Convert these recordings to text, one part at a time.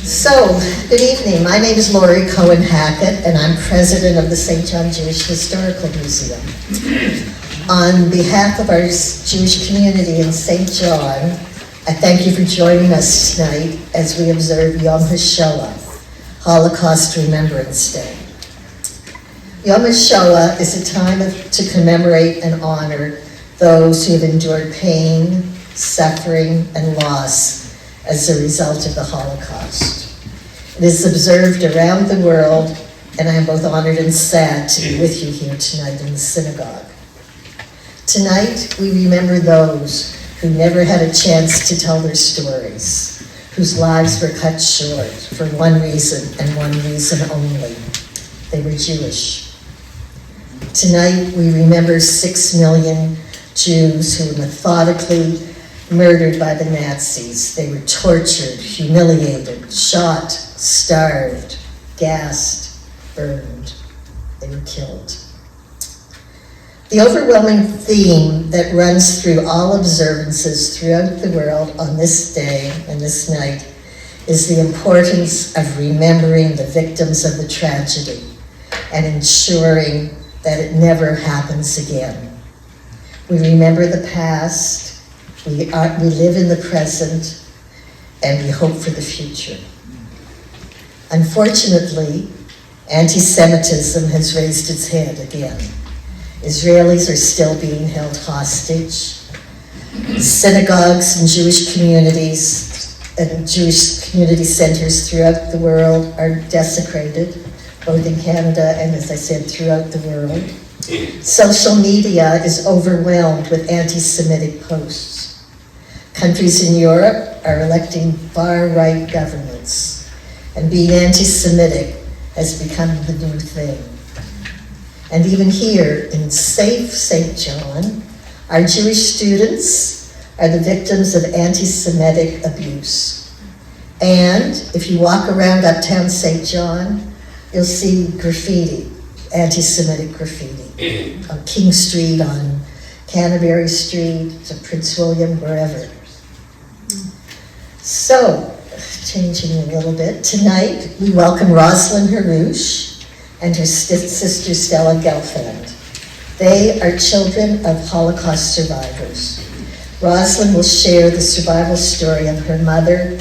So, good evening. My name is Lori Cohen-Hackett, and I'm president of the St. John Jewish Historical Museum. On behalf of our Jewish community in St. John, I thank you for joining us tonight as we observe Yom Hashoah, Holocaust Remembrance Day. Yom Hashoah is a time to commemorate and honor those who have endured pain, suffering, and loss as a result of the Holocaust. It is observed around the world, and I am both honored and sad to be with you here tonight in the synagogue. Tonight, we remember those who never had a chance to tell their stories, whose lives were cut short for one reason and one reason only. They were Jewish. Tonight, we remember 6 million Jews who were methodically murdered by the Nazis. They were tortured, humiliated, shot, starved, gassed, burned. They were killed. The overwhelming theme that runs through all observances throughout the world on this day and this night is the importance of remembering the victims of the tragedy and ensuring that it never happens again. We remember the past, we live in the present, and we hope for the future. Unfortunately, anti-Semitism has raised its head again. Israelis are still being held hostage. Synagogues and Jewish communities and Jewish community centers throughout the world are desecrated, both in Canada and, as I said, throughout the world. Social media is overwhelmed with anti-Semitic posts. Countries in Europe are electing far-right governments, and being anti-Semitic has become the new thing. And even here in safe St. John, our Jewish students are the victims of anti-Semitic abuse. And if you walk around uptown St. John, you'll see graffiti, anti-Semitic graffiti, on King Street, on Canterbury Street, to Prince William, wherever. So, changing a little bit, tonight we welcome Roslyn Harrush and her sister Stella Gelfand. They are children of Holocaust survivors. Roslyn will share the survival story of her mother,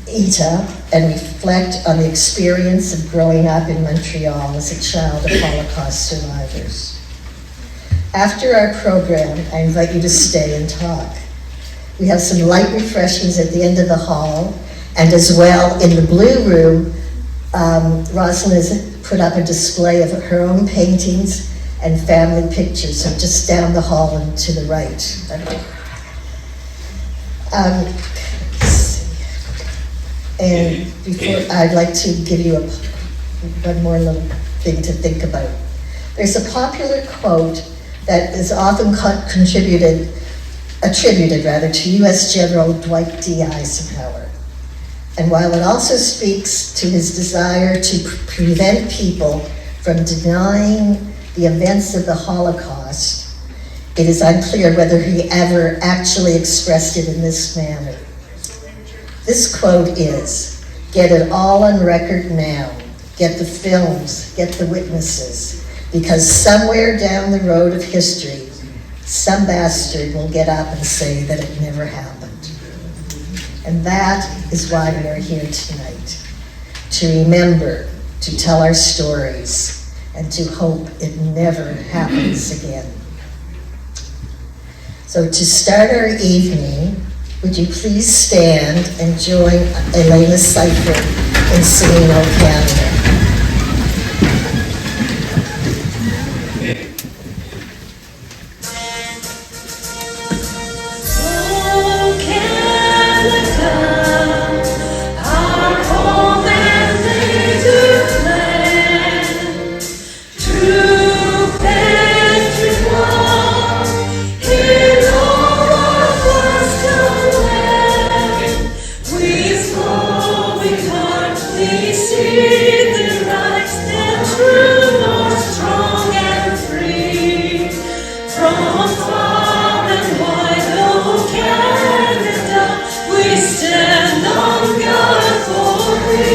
Eta, and reflect on the experience of growing up in Montreal as a child of Holocaust survivors. After our program, I invite you to stay and talk. We have some light refreshments at the end of the hall, and as well in the blue room, Roslyn has put up a display of her own paintings and family pictures, so just down the hall and to the right. And before, I'd like to give you one more little thing to think about. There's a popular quote that is often attributed to U.S. General Dwight D. Eisenhower. And while it also speaks to his desire to prevent people from denying the events of the Holocaust, it is unclear whether he ever actually expressed it in this manner. This quote is, "Get it all on record now. Get the films, get the witnesses, because somewhere down the road of history, some bastard will get up and say that it never happened." And that is why we are here tonight, to remember, to tell our stories, and to hope it never happens again. So to start our evening, would you please stand and join Elena Seifer in singing O Canada. Stand on God for free.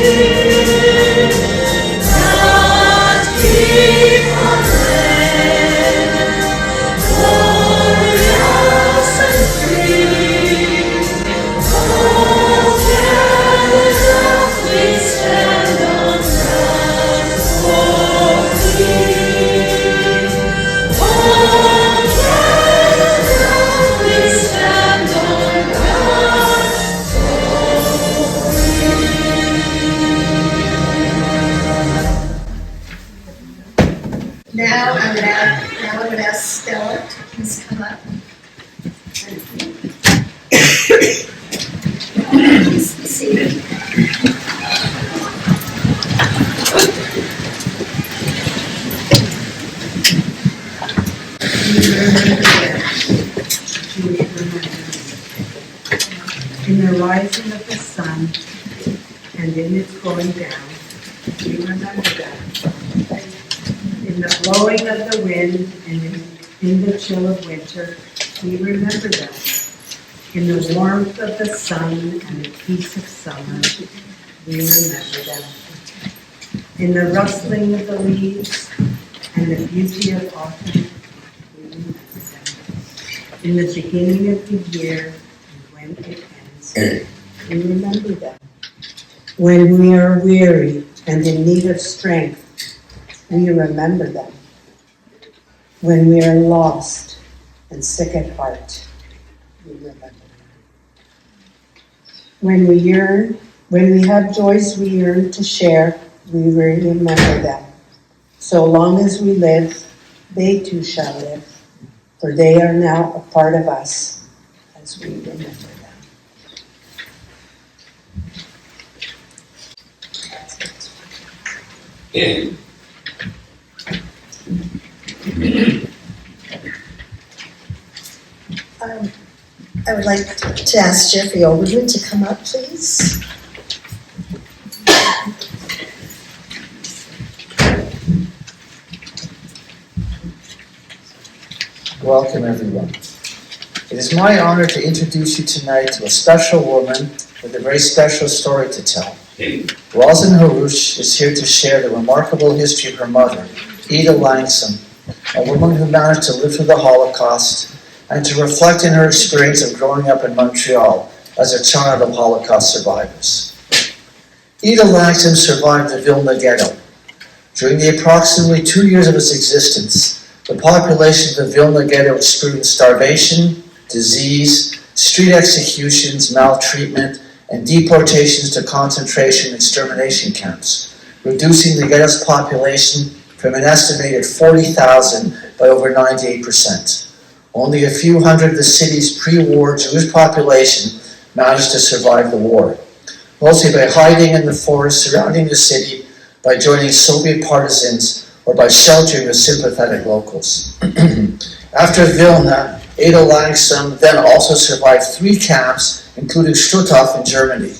Please come up. Please be seated. In the rising of the sun and in its going down, we remember that. In the blowing of the wind and in the chill of winter, we remember that. In the warmth of the sun and the peace of summer, we remember that. In the rustling of the leaves and the beauty of autumn, we remember that. In the beginning of the year and when it ends, we remember that. When we are weary and in need of strength, we remember them. When we are lost and sick at heart, we remember them. When we have joys we yearn to share, we remember them. So long as we live, they too shall live, for they are now a part of us as we remember them. I would like to ask Jeffrey Overman to come up, please. Welcome, everyone. It is my honor to introduce you tonight to a special woman with a very special story to tell. Roslyn Harrush is here to share the remarkable history of her mother, Eta Langsam, a woman who managed to live through the Holocaust and to reflect on her experience of growing up in Montreal as a child of Holocaust survivors. Eta Langsam survived the Vilna Ghetto. During the approximately 2 years of its existence, the population of the Vilna Ghetto experienced starvation, disease, street executions, maltreatment, and deportations to concentration and extermination camps, reducing the ghetto's population from an estimated 40,000 by over 98%. Only a few hundred of the city's pre-war Jewish population managed to survive the war, mostly by hiding in the forest surrounding the city, by joining Soviet partisans, or by sheltering with sympathetic locals. After Vilna, Eta Langsam then also survived 3 camps, including Stutthof in Germany.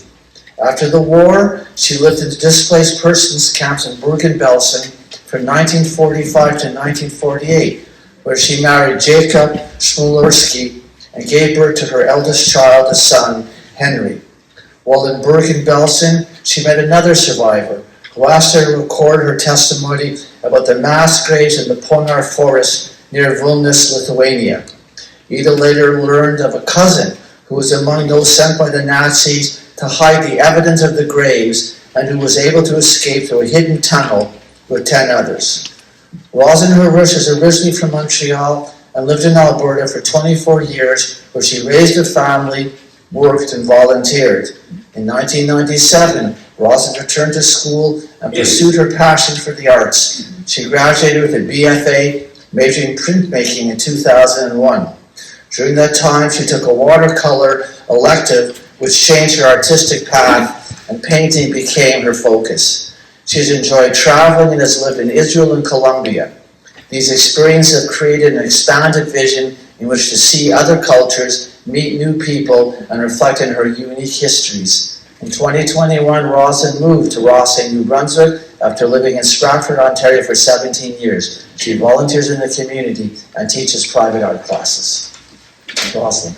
After the war, she lived in displaced persons camps in Bergen-Belsen from 1945 to 1948, where she married Jacob Szmuklerski and gave birth to her eldest child, a son, Henry. While in Bergen-Belsen, she met another survivor who asked her to record her testimony about the mass graves in the Ponar Forest near Vilnius, Lithuania. Eta later learned of a cousin who was among those sent by the Nazis to hide the evidence of the graves and who was able to escape through a hidden tunnel with 10 others. Roslyn Harrush is originally from Montreal and lived in Alberta for 24 years, where she raised a family, worked, and volunteered. In 1997, Roslyn returned to school and pursued her passion for the arts. She graduated with a BFA, majoring in printmaking in 2001. During that time, she took a watercolor elective, which changed her artistic path, and painting became her focus. She has enjoyed traveling and has lived in Israel and Colombia. These experiences have created an expanded vision in which to see other cultures, meet new people, and reflect on her unique histories. In 2021, Roslyn moved to Rossay, New Brunswick, after living in Stratford, Ontario for 17 years. She volunteers in the community and teaches private art classes. Roslyn.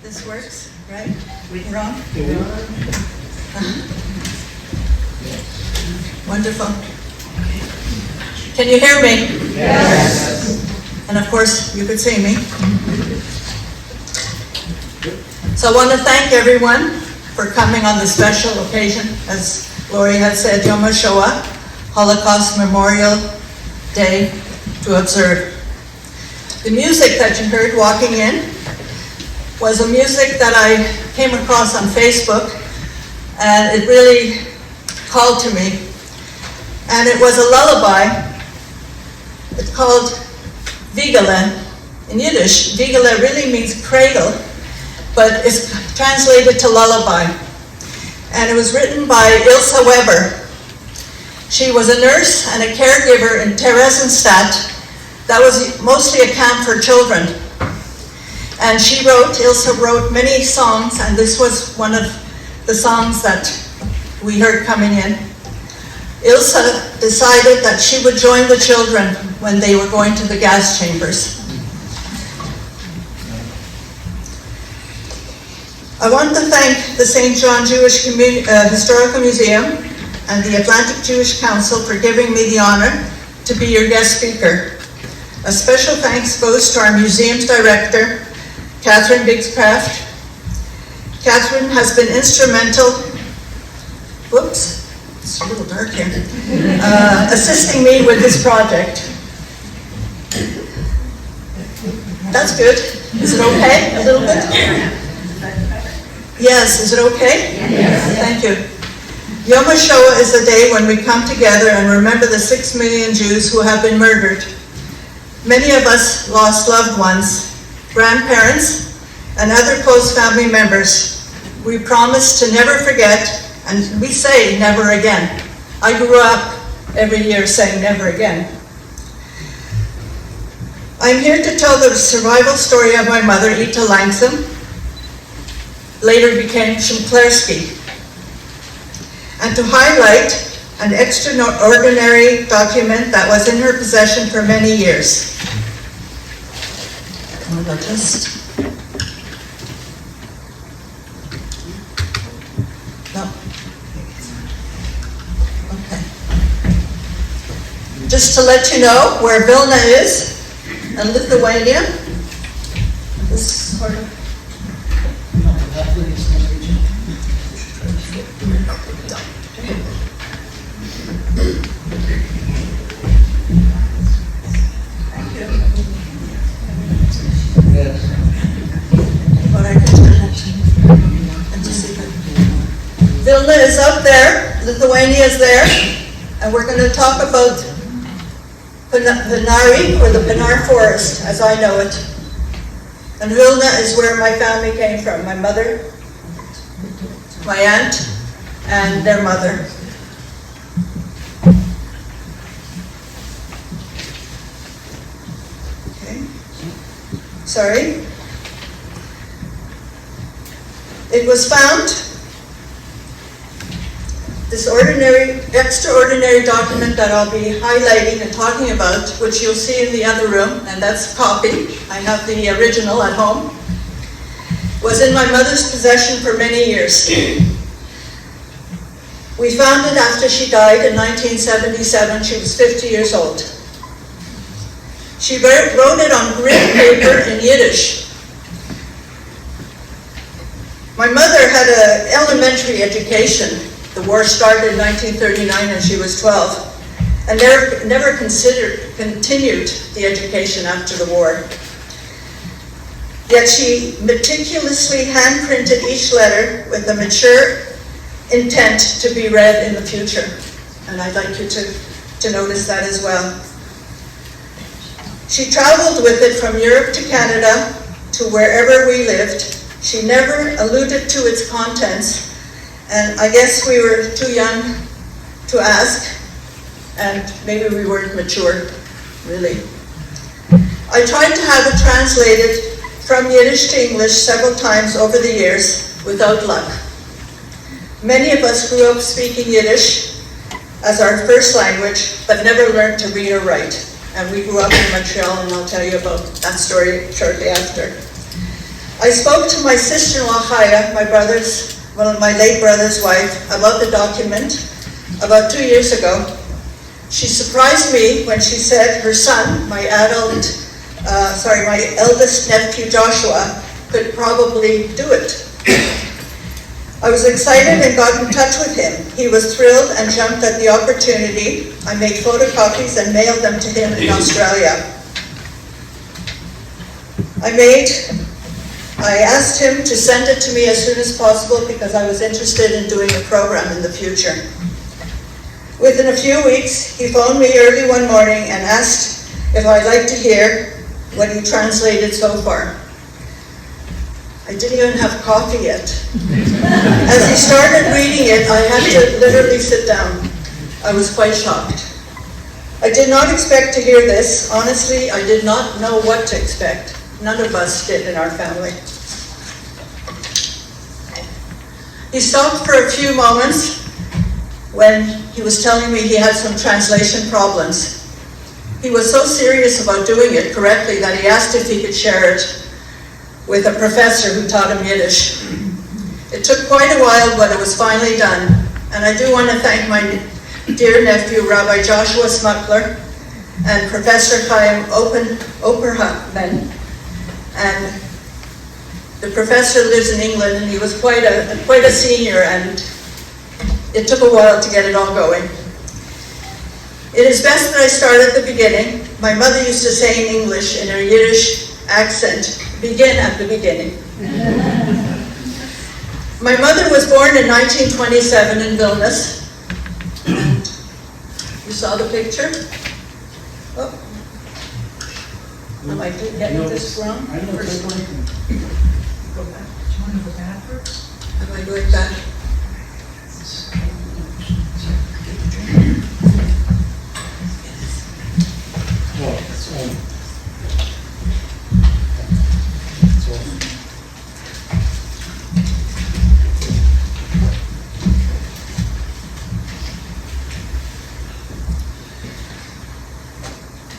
This works, right? We're on? Wonderful. Can you hear me? Yes. And of course, you could see me. So I want to thank everyone for coming on this special occasion, as Lori had said, Yom Hashoah, Holocaust Memorial Day, to observe. The music that you heard walking in was a music that I came across on Facebook, and it really called to me. And it was a lullaby. It's called Vigele. In Yiddish, Vigele really means cradle, but it's translated to lullaby. And it was written by Ilse Weber. She was a nurse and a caregiver in Theresienstadt. That was mostly a camp for children. And Ilse wrote many songs, and this was one of the songs that we heard coming in. Ilse decided that she would join the children when they were going to the gas chambers. I want to thank the St. John Jewish Historical Museum and the Atlantic Jewish Council for giving me the honor to be your guest speaker. A special thanks goes to our museum's director, Catherine Biggscraft. Catherine has been instrumental, it's a little dark here, assisting me with this project. That's good. Is it okay? A little bit? Yes, is it okay? Yes. Thank you. Yom Hashoah is the day when we come together and remember the 6 million Jews who have been murdered. Many of us lost loved ones, grandparents, and other close family members. We promise to never forget, and we say never again. I grew up every year saying never again. I'm here to tell the survival story of my mother, Eta Langsam, later became Szmuklerski, and to highlight an extraordinary document that was in her possession for many years. Just to let you know where Vilna is and Lithuania. This sort of. Vilna is up there, Lithuania is there, and we're going to talk about Ponari, or the Ponar Forest, as I know it. And Vilna is where my family came from, my mother, my aunt, and their mother. Okay. Sorry. It was found, this extraordinary document that I'll be highlighting and talking about, which you'll see in the other room, and that's a copy. I have the original at home. Was in my mother's possession for many years. We found it after she died in 1977. She was 50 years old. She wrote it on grid paper in Yiddish. My mother had an elementary education. The war started in 1939 and she was 12, and never continued the education after the war. Yet she meticulously hand-printed each letter with a mature intent to be read in the future. And I'd like you to notice that as well. She traveled with it from Europe to Canada to wherever we lived. She never alluded to its contents, and I guess we were too young to ask, and maybe we weren't mature, really. I tried to have it translated from Yiddish to English several times over the years, without luck. Many of us grew up speaking Yiddish as our first language, but never learned to read or write. And we grew up in Montreal, and I'll tell you about that story shortly after. I spoke to my sister-in-law, Chaya, my late brother's wife, about the document about 2 years ago. She surprised me when she said her son, my eldest nephew Joshua, could probably do it. I was excited and got in touch with him. He was thrilled and jumped at the opportunity. I made photocopies and mailed them to him in Australia. I asked him to send it to me as soon as possible because I was interested in doing a program in the future. Within a few weeks, he phoned me early one morning and asked if I'd like to hear what he translated so far. I didn't even have coffee yet. As he started reading it, I had to literally sit down. I was quite shocked. I did not expect to hear this. Honestly, I did not know what to expect. None of us did in our family. He stopped for a few moments when he was telling me he had some translation problems. He was so serious about doing it correctly that he asked if he could share it with a professor who taught him Yiddish. It took quite a while, but it was finally done. And I do want to thank my dear nephew, Rabbi Joshua Szmukler, and Professor Chaim Operman. And the professor lives in England, and he was quite a senior, and it took a while to get it all going. It is best that I start at the beginning. My mother used to say in English, in her Yiddish accent, begin at the beginning. My mother was born in 1927 in Vilnius. And you saw the picture? Oh. Am I getting this wrong? I know it's like Go back. Do you want to go back first? Am I going back? oh, it's on. It's on.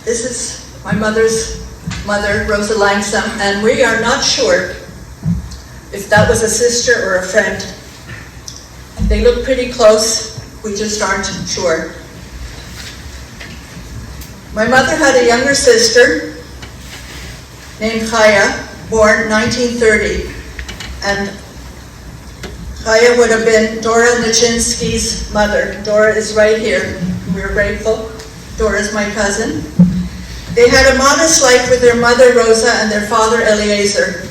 This is my mother's mother, Eta Langsam, and we are not sure if that was a sister or a friend. They look pretty close, we just aren't sure. My mother had a younger sister named Chaya, born 1930, and Chaya would have been Dora Nichinsky's mother. Dora is right here. We're grateful. Dora is my cousin. They had a modest life with their mother Rosa and their father Eliezer.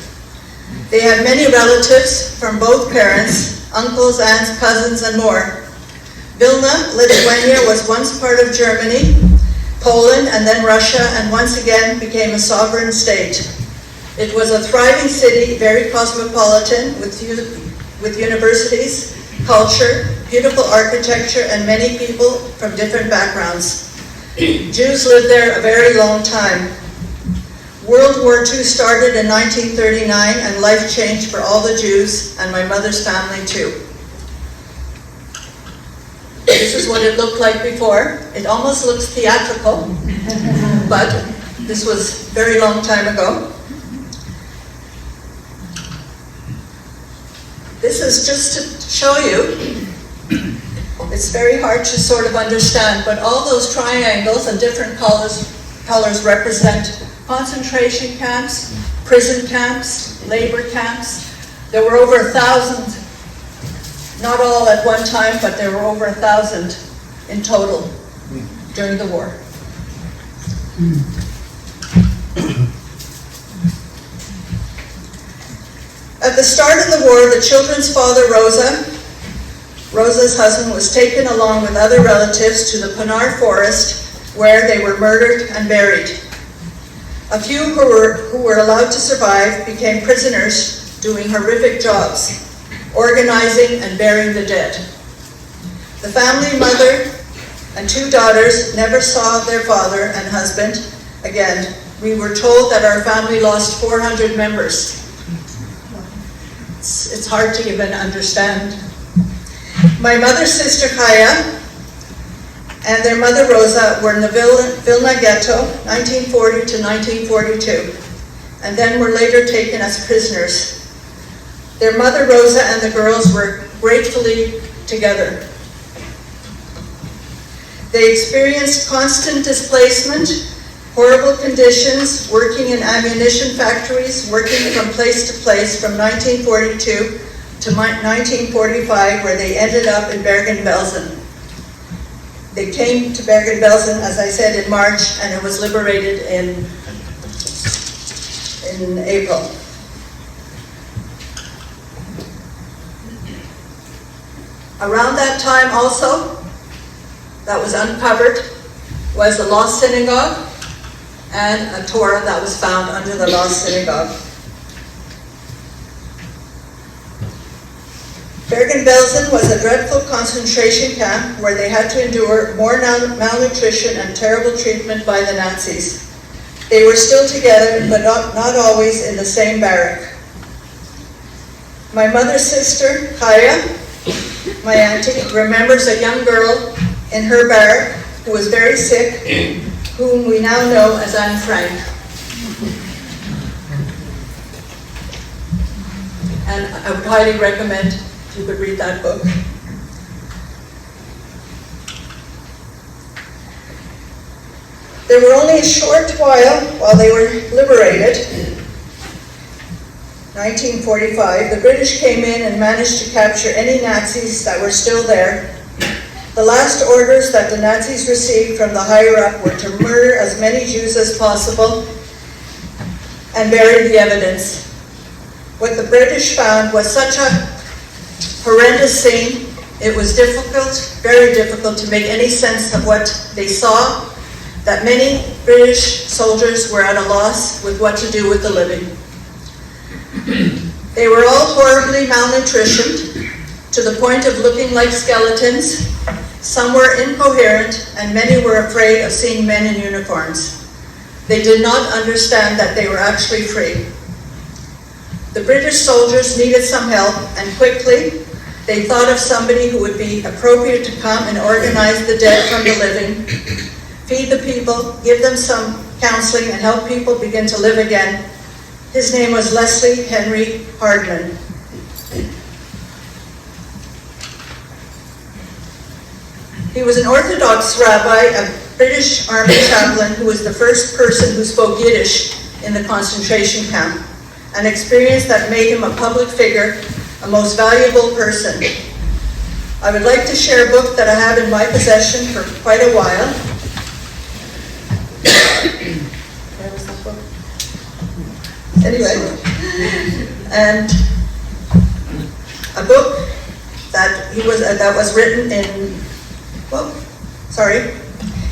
They had many relatives from both parents, uncles, aunts, cousins, and more. Vilna, Lithuania, was once part of Germany, Poland, and then Russia, and once again became a sovereign state. It was a thriving city, very cosmopolitan, with universities, culture, beautiful architecture, and many people from different backgrounds. Jews lived there a very long time. World War II started in 1939, and life changed for all the Jews and my mother's family too. This is what it looked like before. It almost looks theatrical, but this was a very long time ago. This is just to show you. It's very hard to sort of understand, but all those triangles and different colors represent concentration camps, prison camps, labor camps. There were over 1,000, not all at one time, but there were over 1,000 in total during the war. At the start of the war, the children's father, Rosa's husband, was taken along with other relatives to the Ponar Forest, where they were murdered and buried. A few who were allowed to survive became prisoners doing horrific jobs, organizing and burying the dead. The family mother and 2 daughters never saw their father and husband again. We were told that our family lost 400 members. It's hard to even understand. My mother's sister Chaya and their mother Rosa were in the Vilna Ghetto, 1940 to 1942, and then were later taken as prisoners. Their mother Rosa and the girls were gratefully together. They experienced constant displacement, horrible conditions, working in ammunition factories, working from place to place from 1942 to 1945, where they ended up in Bergen-Belsen. They came to Bergen-Belsen, as I said, in March, and it was liberated in in April. Around that time also, that was uncovered, was the lost synagogue and a Torah that was found under the lost synagogue. Bergen-Belsen was a dreadful concentration camp where they had to endure more malnutrition and terrible treatment by the Nazis. They were still together, but not always in the same barrack. My mother's sister, Chaya, my auntie, remembers a young girl in her barrack who was very sick, whom we now know as Anne Frank. And I would highly recommend if you could read that book. There were only a short while they were liberated, 1945, the British came in and managed to capture any Nazis that were still there. The last orders that the Nazis received from the higher up were to murder as many Jews as possible and bury the evidence. What the British found was such a horrendous scene, it was difficult, very difficult to make any sense of what they saw, that many British soldiers were at a loss with what to do with the living. They were all horribly malnutritioned to the point of looking like skeletons. Some were incoherent and many were afraid of seeing men in uniforms. They did not understand that they were actually free. The British soldiers needed some help, and quickly they thought of somebody who would be appropriate to come and organize the dead from the living, feed the people, give them some counseling, and help people begin to live again. His name was Leslie Henry Hardman. He was an Orthodox rabbi, a British Army chaplain who was the first person who spoke Yiddish in the concentration camp, an experience that made him a public figure, a most valuable person. I would like to share a book that I have in my possession for quite a while. Where was that book? Anyway, and a book that was written in,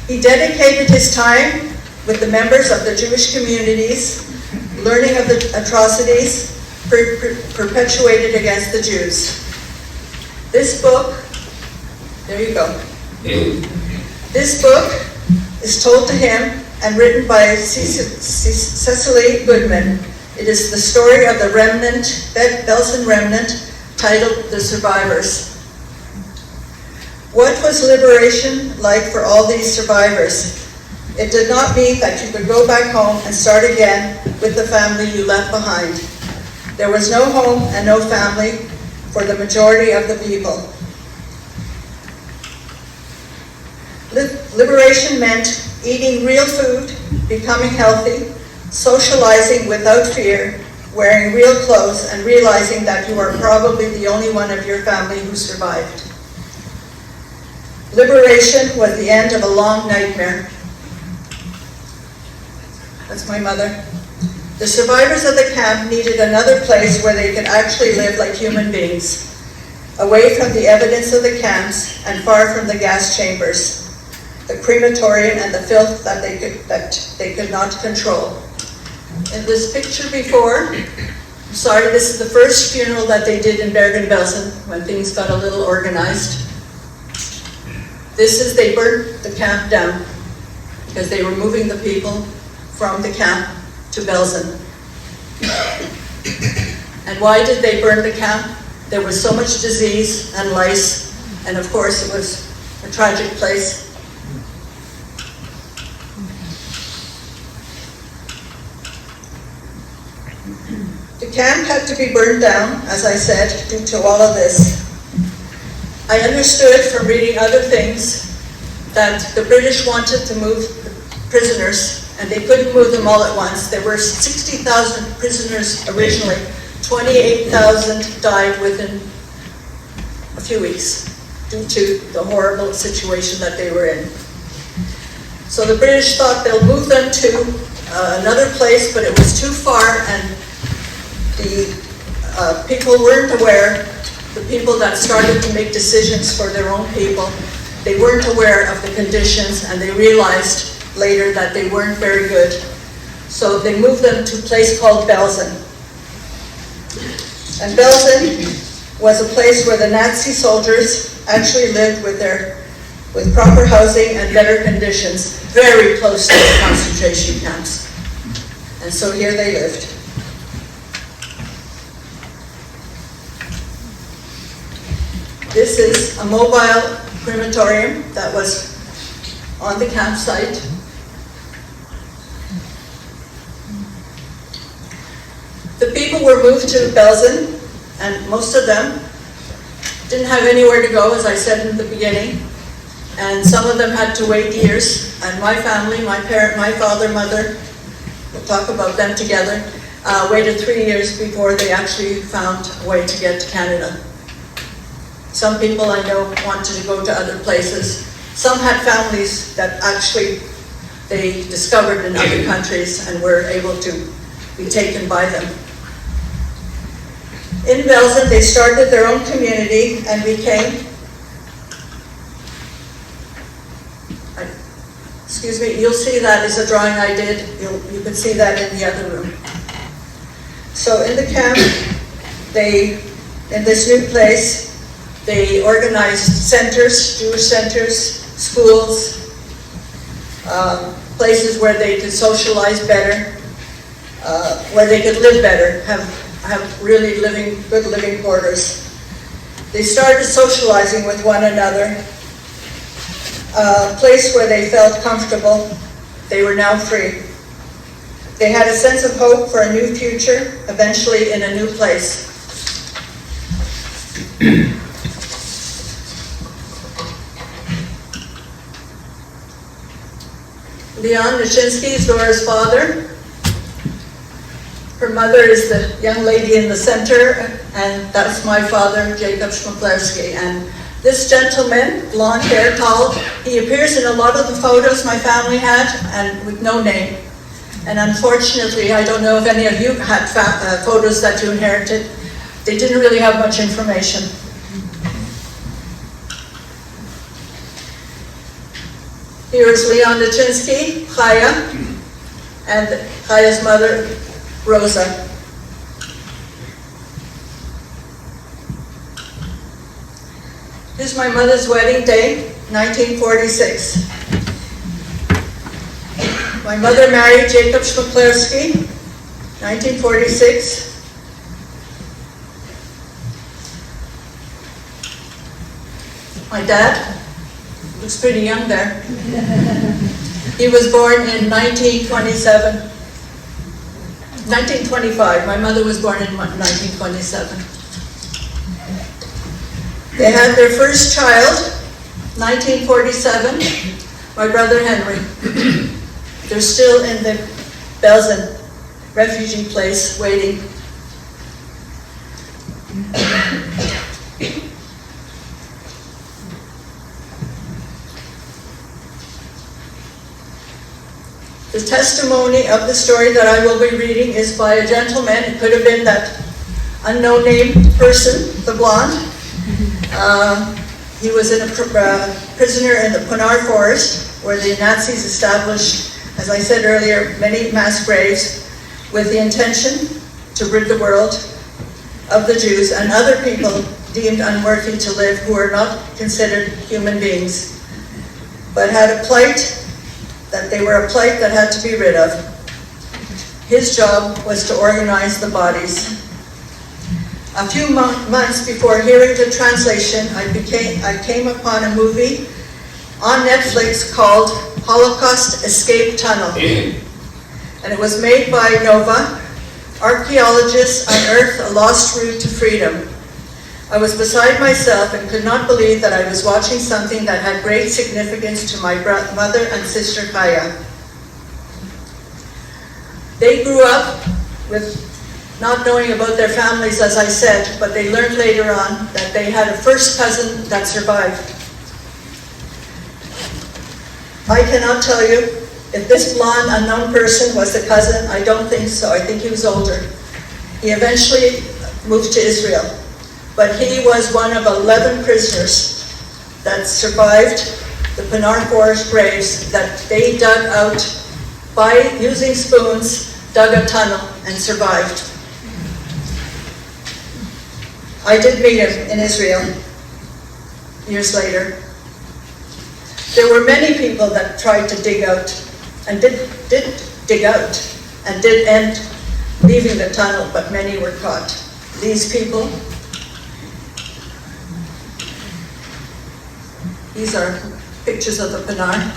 he dedicated his time with the members of the Jewish communities, learning of the atrocities perpetuated against the Jews. This book, there you go. This book is told to him and written by Cecily Goodman. It is the story of the remnant, Belsen remnant, titled The Survivors. What was liberation like for all these survivors? It did not mean that you could go back home and start again with the family you left behind. There was no home and no family for the majority of the people. Liberation meant eating real food, becoming healthy, socializing without fear, wearing real clothes, and realizing that you are probably the only one of your family who survived. Liberation was the end of a long nightmare. That's my mother. The survivors of the camp needed another place where they could actually live like human beings, away from the evidence of the camps and far from the gas chambers, the crematorium, and the filth that they could not control. In this picture before, this is the first funeral that they did in Bergen-Belsen when things got a little organized. They burnt the camp down because they were moving the people from the camp to Belsen. And why did they burn the camp? There was so much disease and lice, and of course it was a tragic place. The camp had to be burned down, as I said, due to all of this. I understood from reading other things that the British wanted to move the prisoners, and they couldn't move them all at once. There were 60,000 prisoners originally. 28,000 died within a few weeks due to the horrible situation that they were in. So the British thought they'll move them to another place, but it was too far, and the people weren't aware, the people that started to make decisions for their own people, they weren't aware of the conditions, and they realized later that they weren't very good. So they moved them to a place called Belsen. And Belsen was a place where the Nazi soldiers actually lived with proper housing and better conditions, very close to the concentration camps. And so here they lived. This is a mobile crematorium that was on the campsite. The people were moved to Belsen, and most of them didn't have anywhere to go, as I said in the beginning, and some of them had to wait years. And my family, my father, mother, we'll talk about them together, waited 3 years before they actually found a way to get to Canada. Some people I know wanted to go to other places. Some had families that actually they discovered in other countries and were able to be taken by them. In Belsen, they started their own community and became, excuse me, you'll see that is a drawing I did. You can see that in the other room. So in the camp, in this new place, they organized centers, Jewish centers, schools, places where they could socialize better, where they could live better, have really good living quarters. They started socializing with one another, a place where they felt comfortable. They were now free. They had a sense of hope for a new future, eventually in a new place. Leon Nishinsky is Dora's father. Her mother is the young lady in the center, and that's my father, Jacob Szmuklerski. And this gentleman, blonde hair, tall, he appears in a lot of the photos my family had, and with no name. And unfortunately, I don't know if any of you had photos that you inherited. They didn't really have much information. Here is Leon Nishinsky, Chaya, and Chaya's mother, Rosa. Here's my mother's wedding day, 1946. My mother married Jacob Szmuklerski, 1946. My dad looks pretty young there. He was born in 1927. 1925. My mother was born in 1927. They had their first child, 1947, my brother Henry. They're still in the Belsen refugee place waiting. The testimony of the story that I will be reading is by a gentleman. It could have been that unknown name person, the blonde. He was a prisoner in the Ponar Forest, where the Nazis established, as I said earlier, many mass graves with the intention to rid the world of the Jews and other people deemed unworthy to live who are not considered human beings, but had a plight that they were a plight that had to be rid of. His job was to organize the bodies. A few months before hearing the translation, I came upon a movie on Netflix called Holocaust Escape Tunnel. And it was made by Nova. Archaeologists unearthed a lost route to freedom. I was beside myself and could not believe that I was watching something that had great significance to my mother and sister Chaya. They grew up with not knowing about their families, as I said, but they learned later on that they had a first cousin that survived. I cannot tell you If this blonde unknown person was the cousin, I don't think so. I think he was older. He eventually moved to Israel, but he was one of 11 prisoners that survived the Ponar Forest graves that they dug out by using spoons, dug a tunnel and survived. I did meet him in Israel years later. There were many people that tried to dig out and did dig out and did end leaving the tunnel, but many were caught. These people, these are pictures of the Ponar.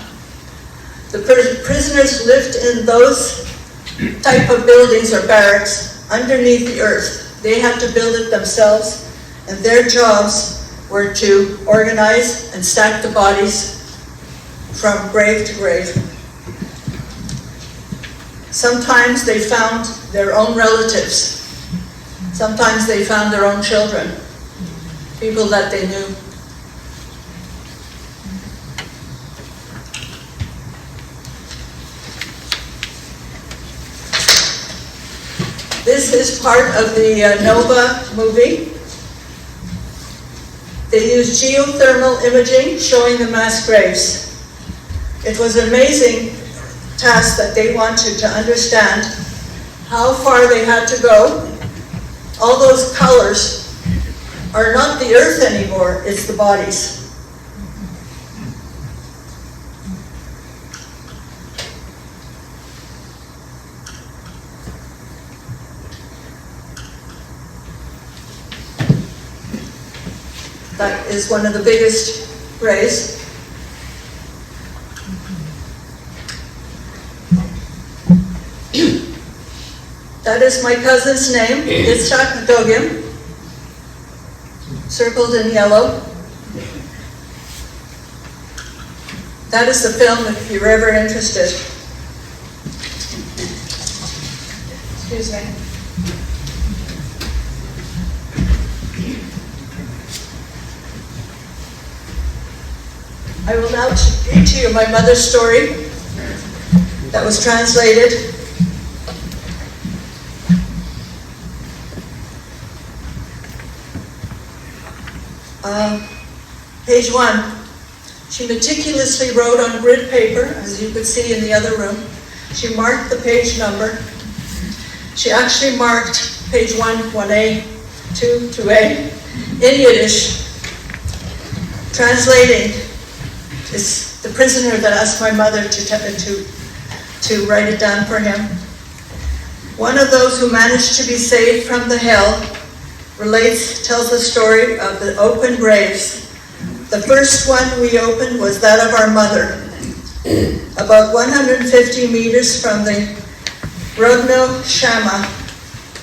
The prisoners lived in those type of buildings or barracks underneath the earth. They had to build it themselves, and their jobs were to organize and stack the bodies from grave to grave. Sometimes they found their own relatives. Sometimes they found their own children, people that they knew. This is part of the Nova movie. They used geothermal imaging showing the mass graves. It was an amazing task that they wanted to understand how far they had to go. All those colors are not the earth anymore, it's the bodies. That is one of the biggest graves. That is my cousin's name, Yitzhak, circled in yellow. That is the film if you're ever interested. Excuse me. I will now read to you my mother's story that was translated. Page 1. She meticulously wrote on grid paper, as you could see in the other room. She marked the page number. She actually marked page 1, 1A, 2, 2A, in Yiddish. Translating is the prisoner that asked my mother to write it down for him. One of those who managed to be saved from the hell tells the story of the open graves. The first one we opened was that of our mother. About 150 meters from the Rodno Shama.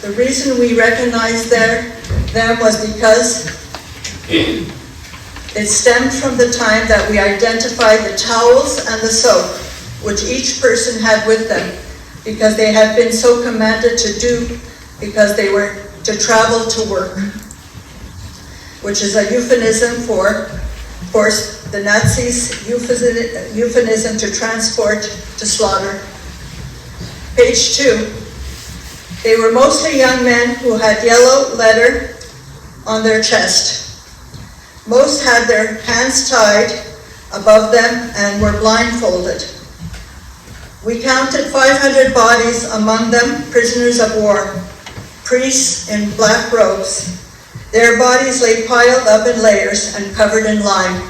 The reason we recognized them was because it stemmed from the time that we identified the towels and the soap, which each person had with them, because they had been so commanded to do, because they were to travel to work, which is a euphemism for, of course, the Nazis' euphemism to transport, to slaughter. Page 2. They were mostly young men who had yellow letter on their chest. Most had their hands tied above them and were blindfolded. We counted 500 bodies, among them prisoners of war, priests in black robes. Their bodies lay piled up in layers and covered in lime.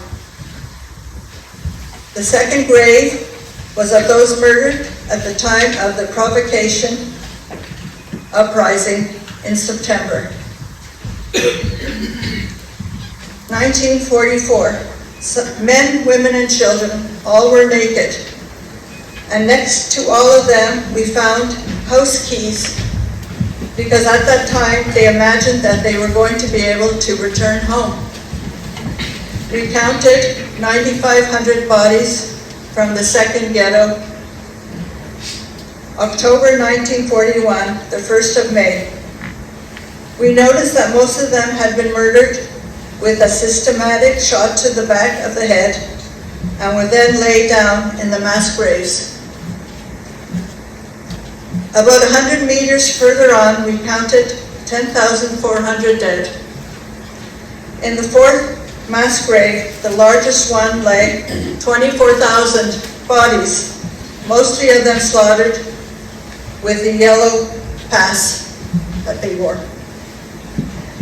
The second grave was of those murdered at the time of the provocation uprising in September 1944. Men, women, and children, all were naked. And next to all of them, we found house keys, because at that time they imagined that they were going to be able to return home. We counted 9,500 bodies from the second ghetto. October 1941, the 1st of May. We noticed that most of them had been murdered with a systematic shot to the back of the head and were then laid down in the mass graves. About 100 meters further on, we counted 10,400 dead. In the fourth mass grave, the largest one, lay 24,000 bodies, mostly of them slaughtered with the yellow pass that they wore.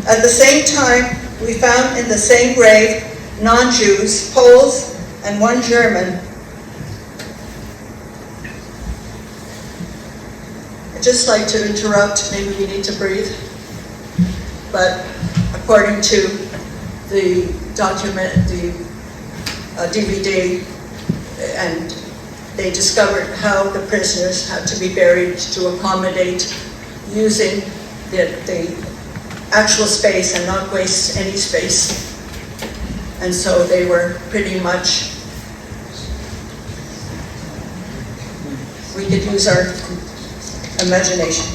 At the same time, we found in the same grave non-Jews, Poles, and one German. I'd just like to interrupt, maybe we need to breathe. But according to the document, the DVD, and they discovered how the prisoners had to be buried to accommodate using the actual space and not waste any space. And so they were pretty much, we could use our imagination.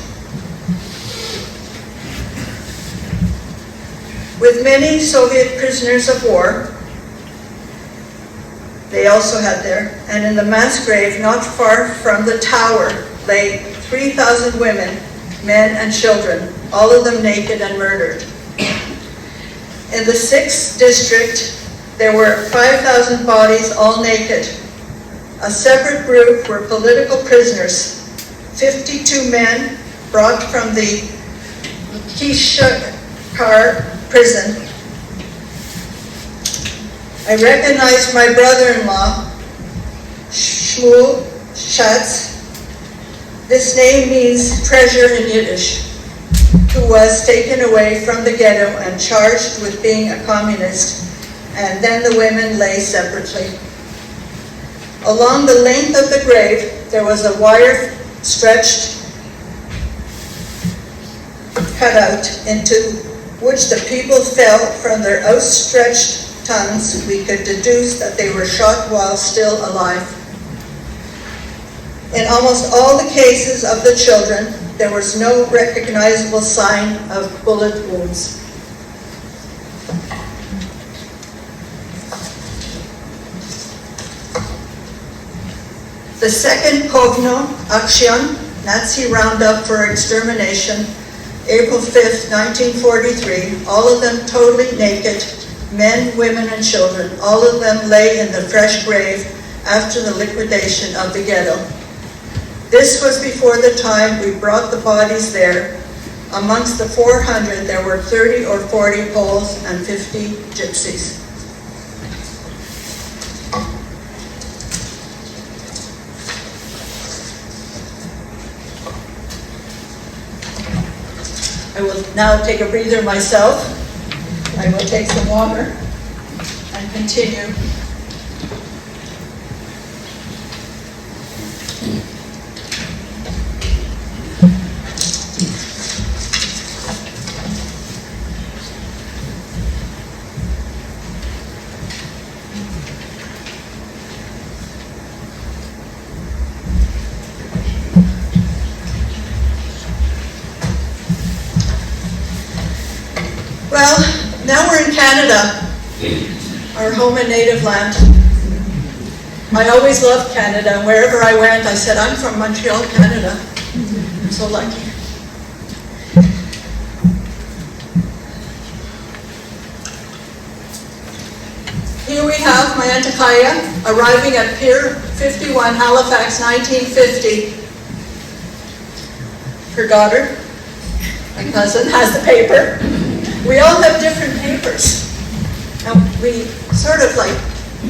With many Soviet prisoners of war, they also had there, and in the mass grave not far from the tower lay 3,000 women, men and children, all of them naked and murdered. In the 6th district, there were 5,000 bodies, all naked. A separate group were political prisoners, 52 men brought from the Kishkar prison. I recognized my brother-in-law, Shmuel Schatz. This name means treasure in Yiddish, who was taken away from the ghetto and charged with being a communist, and then the women lay separately. Along the length of the grave, there was a wire stretched, cut out, into which the people fell from their outstretched tongues. We could deduce that they were shot while still alive. In almost all the cases of the children, there was no recognizable sign of bullet wounds. The second Kovno Action, Nazi roundup for extermination, April 5th, 1943, all of them totally naked, men, women, and children. All of them lay in the fresh grave after the liquidation of the ghetto. This was before the time we brought the bodies there. Amongst the 400, there were 30 or 40 Poles and 50 Gypsies. I will now take a breather myself. I will take some water and continue. Well, now we're in Canada, our home and native land. I always loved Canada, and wherever I went, I said, I'm from Montreal, Canada. I'm so lucky. Here we have my Aunt Chaya arriving at Pier 51, Halifax, 1950. Her daughter, my cousin, has the paper. We all have different papers. And we sort of like,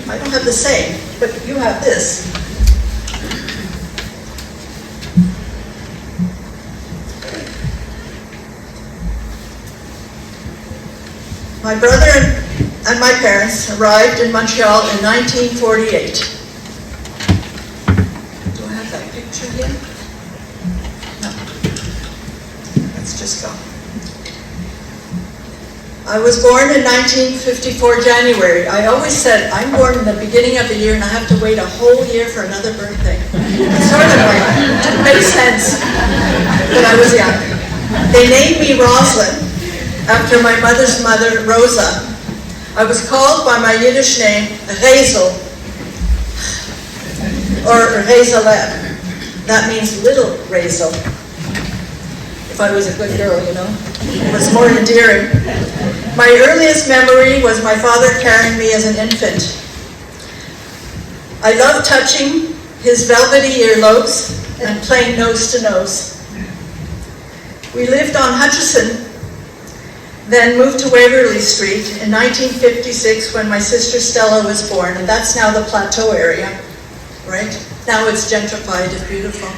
I don't have the same, but you have this. My brother and my parents arrived in Montreal in 1948. Do I have that picture here? No. Let's just go. I was born in 1954, January. I always said, I'm born in the beginning of the year and I have to wait a whole year for another birthday. It sort of like didn't make sense that I was young. They named me Roslyn after my mother's mother, Rosa. I was called by my Yiddish name, Rezel, or Rezelem. That means little Rezel. I was a good girl, you know. It was more endearing. My earliest memory was my father carrying me as an infant. I loved touching his velvety earlobes and playing nose to nose. We lived on Hutchison, then moved to Waverly Street in 1956 when my sister Stella was born, and that's now the Plateau area, right? Now it's gentrified, it's beautiful.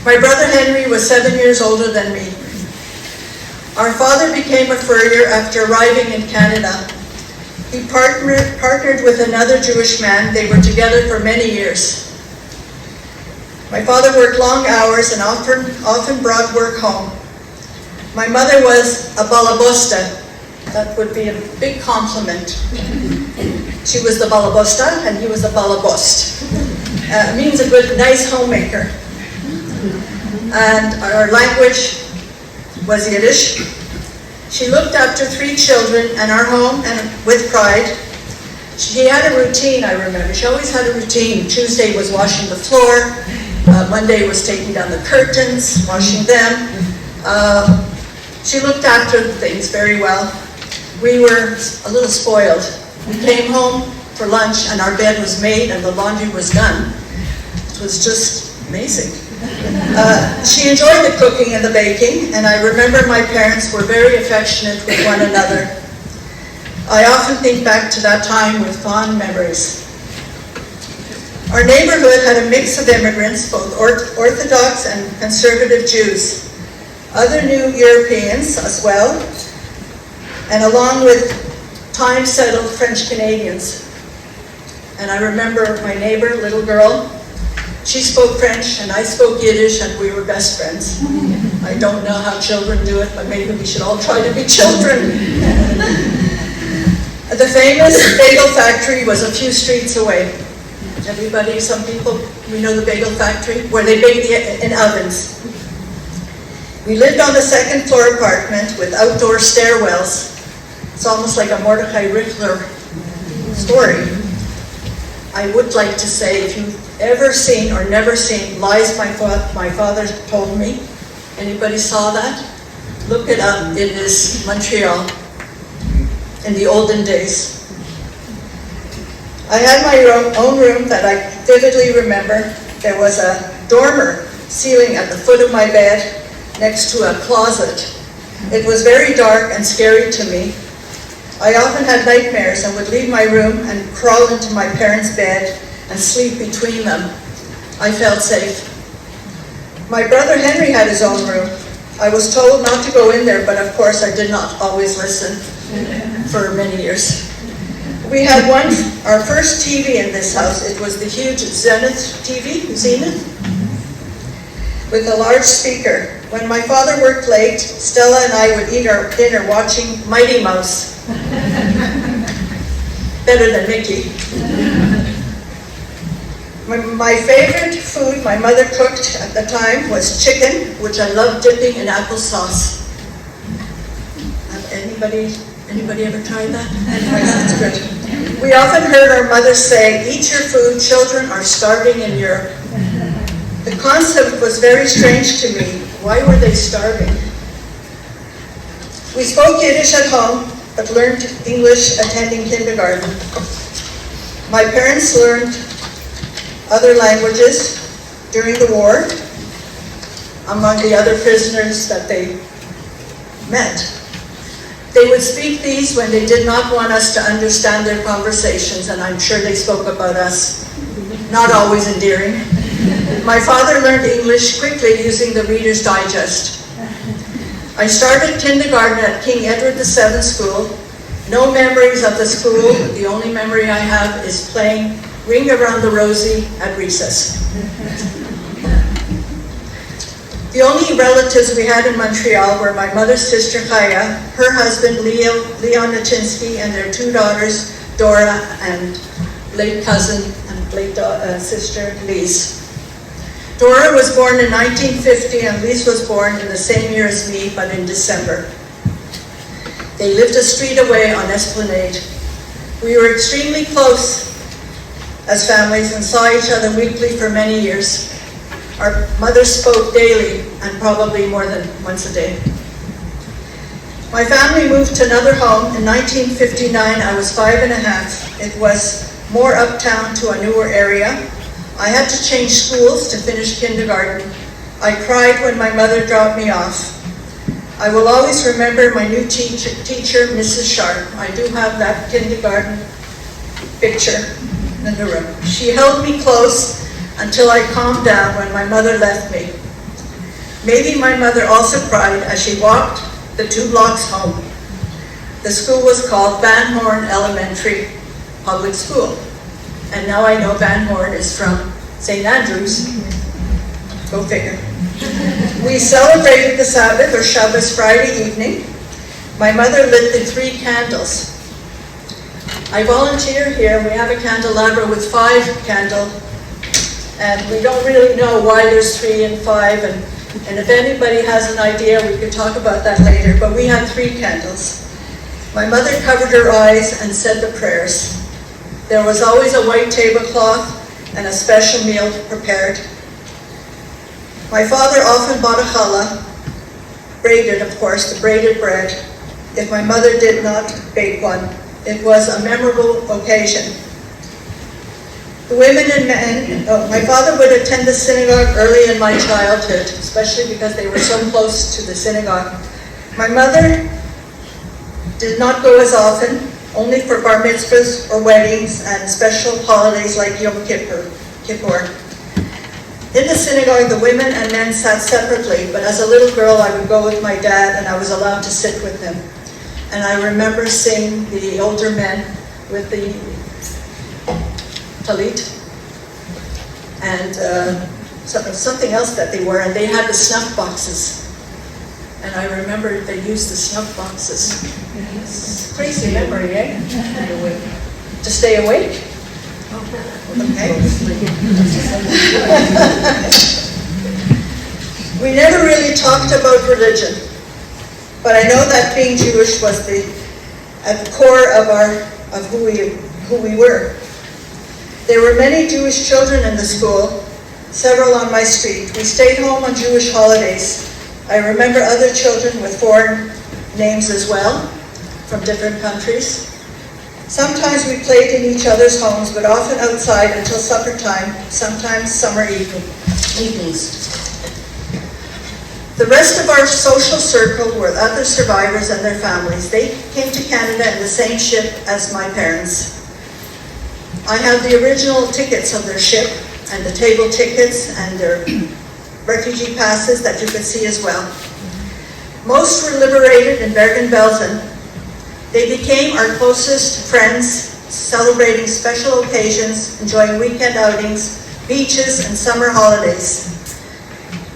My brother Henry was 7 years older than me. Our father became a furrier after arriving in Canada. He partnered with another Jewish man. They were together for many years. My father worked long hours and often brought work home. My mother was a balabosta. That would be a big compliment. She was the balabosta and he was a balabost. It means a good, nice homemaker. And our language was Yiddish. She looked after 3 children and our home, and with pride. She had a routine, I remember. She always had a routine. Tuesday was washing the floor. Monday was taking down the curtains, washing them. She looked after things very well. We were a little spoiled. We came home for lunch and our bed was made and the laundry was done. It was just amazing. She enjoyed the cooking and the baking, and I remember my parents were very affectionate with one another. I often think back to that time with fond memories. Our neighborhood had a mix of immigrants, both Orthodox and conservative Jews, other new Europeans as well, and along with time-settled French Canadians. And I remember my neighbor, little girl, she spoke French and I spoke Yiddish and we were best friends. I don't know how children do it, but maybe we should all try to be children. The famous bagel factory was a few streets away. Everybody, some people, we know the bagel factory, where they baked in ovens. We lived on the 2nd floor apartment with outdoor stairwells. It's almost like a Mordecai Riffler story. I would like to say, if you've ever seen or never seen Lies My Father Told Me, anybody saw that? Look it up. It is Montreal in the olden days. I had my own room that I vividly remember. There was a dormer ceiling at the foot of my bed next to a closet. It was very dark and scary to me. I often had nightmares and would leave my room and crawl into my parents' bed and sleep between them. I felt safe. My brother Henry had his own room. I was told not to go in there, but of course I did not always listen for many years. We had our first TV in this house. It was the huge Zenith TV, Zenith, with a large speaker. When my father worked late, Stella and I would eat our dinner watching Mighty Mouse. Better than Mickey. My favorite food my mother cooked at the time was chicken, which I loved dipping in applesauce. Anybody ever tried that? Anyways, it's good. We often heard our mother say, "Eat your food, children are starving in Europe." The concept was very strange to me. Why were they starving? We spoke Yiddish at home, but learned English attending kindergarten. My parents learned other languages during the war, among the other prisoners that they met. They would speak these when they did not want us to understand their conversations, and I'm sure they spoke about us. Not always endearing. My father learned English quickly using the Reader's Digest. I started kindergarten at King Edward VII School. No memories of the school. The only memory I have is playing Ring Around the Rosie at recess. The only relatives we had in Montreal were my mother's sister Chaya, her husband Leon Nachinsky, and their 2 daughters, Dora and late cousin and late sister Lise. Dora was born in 1950 and Lise was born in the same year as me, but in December. They lived a street away on Esplanade. We were extremely close as families and saw each other weekly for many years. Our mother spoke daily and probably more than once a day. My family moved to another home in 1959. I was 5 and a half. It was more uptown to a newer area. I had to change schools to finish kindergarten. I cried when my mother dropped me off. I will always remember my new teacher, Mrs. Sharp. I do have that kindergarten picture in the room. She held me close until I calmed down when my mother left me. Maybe my mother also cried as she walked the 2 blocks home. The school was called Van Horn Elementary Public School. And now I know Van Horn is from St. Andrews. Go figure. We celebrated the Sabbath or Shabbos Friday evening. My mother lit the 3 candles. I volunteer here. We have a candelabra with 5 candles. And we don't really know why there's 3 and 5, and if anybody has an idea, we could talk about that later, but we had 3 candles. My mother covered her eyes and said the prayers. There was always a white tablecloth and a special meal prepared. My father often bought a challah, braided, of course, the braided bread, if my mother did not bake one. It was a memorable occasion. The women and men, my father would attend the synagogue early in my childhood, especially because they were so close to the synagogue. My mother did not go as often, only for bar mitzvahs or weddings and special holidays like Yom Kippur. In the synagogue, the women and men sat separately, but as a little girl, I would go with my dad and I was allowed to sit with him. And I remember seeing the older men with the talit, and something else that they wore, and they had the snuff boxes. And I remember they used the snuff boxes. It's crazy memory, eh? To stay awake? Okay. We never really talked about religion, but I know that being Jewish was at the core of who we were. There were many Jewish children in the school, several on my street. We stayed home on Jewish holidays. I remember other children with foreign names as well, from different countries. Sometimes we played in each other's homes, but often outside until supper time, sometimes summer evenings. The rest of our social circle were other survivors and their families. They came to Canada in the same ship as my parents. I have the original tickets of their ship and the table tickets and their refugee passes that you could see as well. Most were liberated in Bergen-Belsen. They became our closest friends, celebrating special occasions, enjoying weekend outings, beaches, and summer holidays.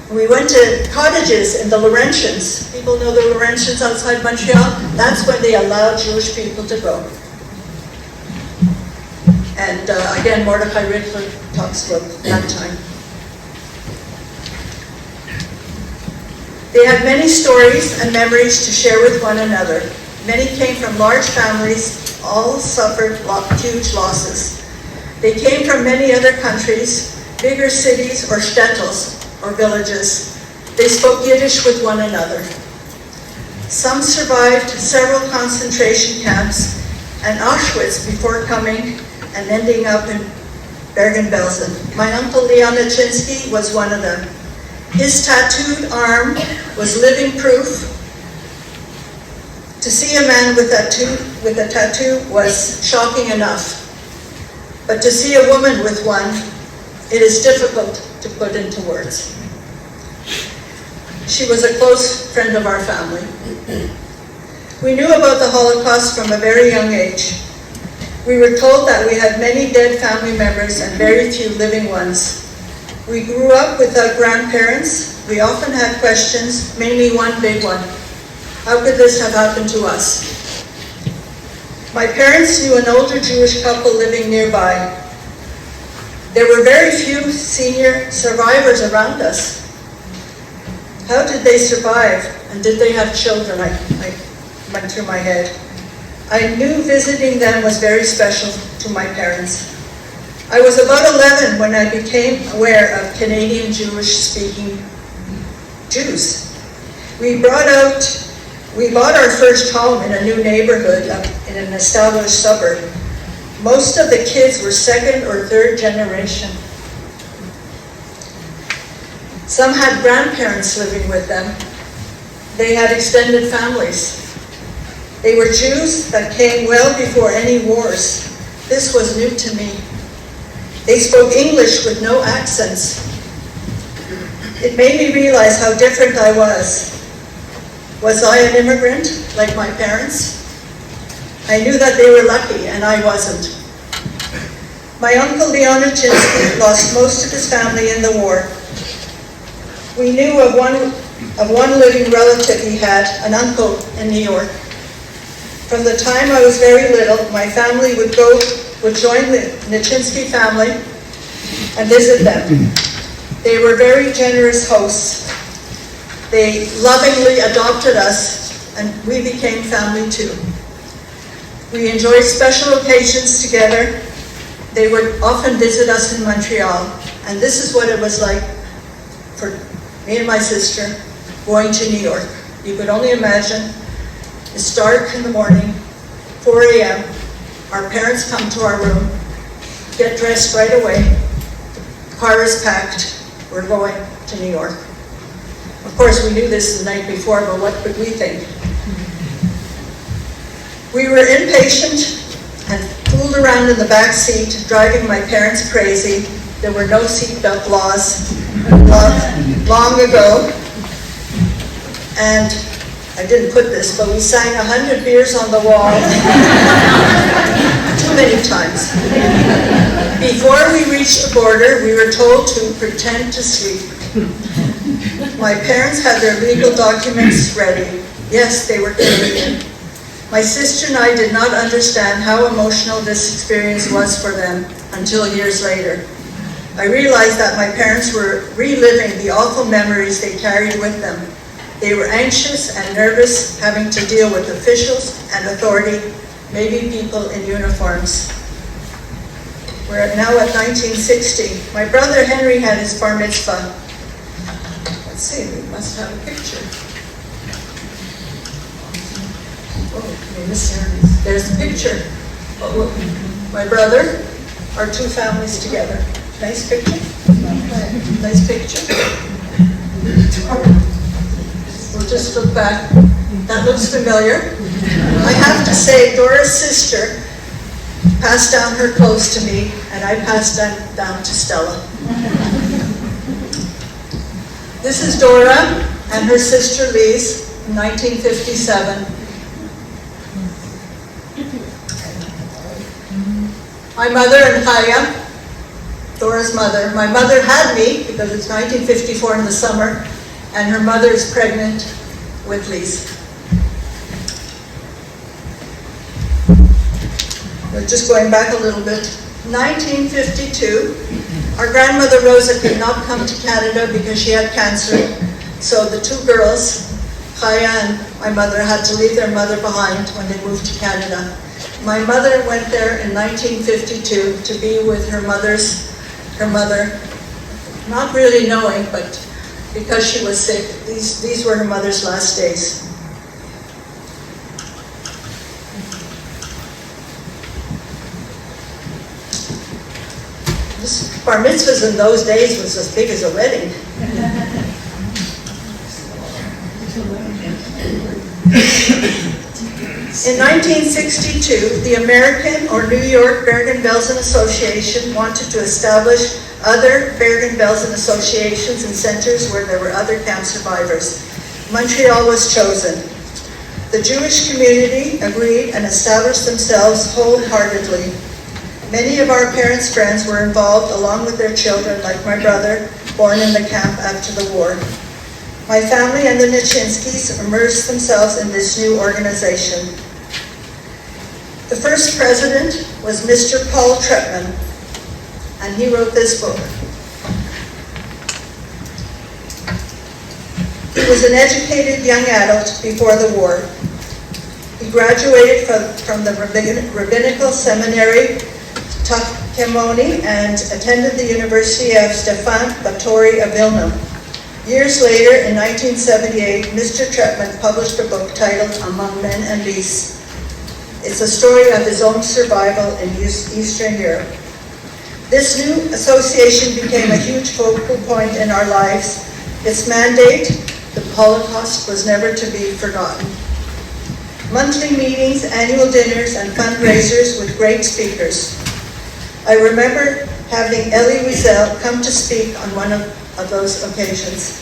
We went to cottages in the Laurentians. People know the Laurentians outside Montreal? That's when they allowed Jewish people to go. And again, Mordechai Rickler talks about that time. They had many stories and memories to share with one another. Many came from large families, all suffered huge losses. They came from many other countries, bigger cities or shtetls or villages. They spoke Yiddish with one another. Some survived several concentration camps and Auschwitz before coming and ending up in Bergen-Belsen. My uncle Leon Nachinsky was one of them. His tattooed arm was living proof. To see a man with a tattoo was shocking enough. But to see a woman with one, it is difficult to put into words. She was a close friend of our family. We knew about the Holocaust from a very young age. We were told that we had many dead family members and very few living ones. We grew up without grandparents. We often had questions, mainly one big one. How could this have happened to us? My parents knew an older Jewish couple living nearby. There were very few senior survivors around us. How did they survive? And did they have children? I went through my head. I knew visiting them was very special to my parents. I was about 11 when I became aware of Canadian Jewish-speaking Jews. We bought our first home in a new neighborhood in an established suburb. Most of the kids were second or third generation. Some had grandparents living with them. They had extended families. They were Jews that came well before any wars. This was new to me. They spoke English with no accents. It made me realize how different I was. Was I an immigrant, like my parents? I knew that they were lucky, and I wasn't. My uncle Leon Nichinsky lost most of his family in the war. We knew of one living relative he had, an uncle in New York. From the time I was very little, my family would join the Nichinsky family and visit them. They were very generous hosts. They lovingly adopted us, and we became family too. We enjoyed special occasions together. They would often visit us in Montreal, and this is what it was like for me and my sister going to New York. You could only imagine. It's dark in the morning, 4 a.m. Our parents come to our room, get dressed right away. Car is packed. We're going to New York. Of course, we knew this the night before, but what could we think? We were impatient and fooled around in the back seat, driving my parents crazy. There were no seatbelt laws long ago. And I didn't put this, but we sang 100 Beers on the Wall too many times. Before we reached the border, we were told to pretend to sleep. My parents had their legal documents ready. Yes, they were Canadian. My sister and I did not understand how emotional this experience was for them until years later. I realized that my parents were reliving the awful memories they carried with them. They were anxious and nervous, having to deal with officials and authority, maybe people in uniforms. We're now at 1960. My brother Henry had his bar mitzvah. Let's see, we must have a picture. Oh, there's the picture. My brother, our two families together. Nice picture. Nice picture. We'll just look back. That looks familiar. I have to say, Dora's sister passed down her clothes to me, and I passed them down to Stella. This is Dora and her sister Lise in 1957. My mother and Chaya, Dora's mother. My mother had me because it's 1954 in the summer, and her mother is pregnant with Lise. We're just going back a little bit. 1952, our grandmother Rosa could not come to Canada because she had cancer, so the two girls, Chaya and my mother, had to leave their mother behind when they moved to Canada. My mother went there in 1952 to be with her mother, not really knowing, but because she was sick. These were her mother's last days. This bar mitzvahs in those days was as big as a wedding. In 1962, the American or New York Bergen-Belsen Association wanted to establish other Bergen-Belsen associations and centers where there were other camp survivors. Montreal was chosen. The Jewish community agreed and established themselves wholeheartedly. Many of our parents' friends were involved along with their children, like my brother, born in the camp after the war. My family and the Nichinskys immersed themselves in this new organization. The first president was Mr. Paul Trepman, and he wrote this book. He was an educated young adult before the war. He graduated from the rabbinical seminary, Kemoni and attended the University of Stefan Batory of Vilna. Years later, in 1978, Mr. Tretman published a book titled Among Men and Beasts. It's a story of his own survival in Eastern Europe. This new association became a huge focal point in our lives. Its mandate, the Holocaust was never to be forgotten. Monthly meetings, annual dinners, and fundraisers with great speakers. I remember having Elie Wiesel come to speak on one of those occasions.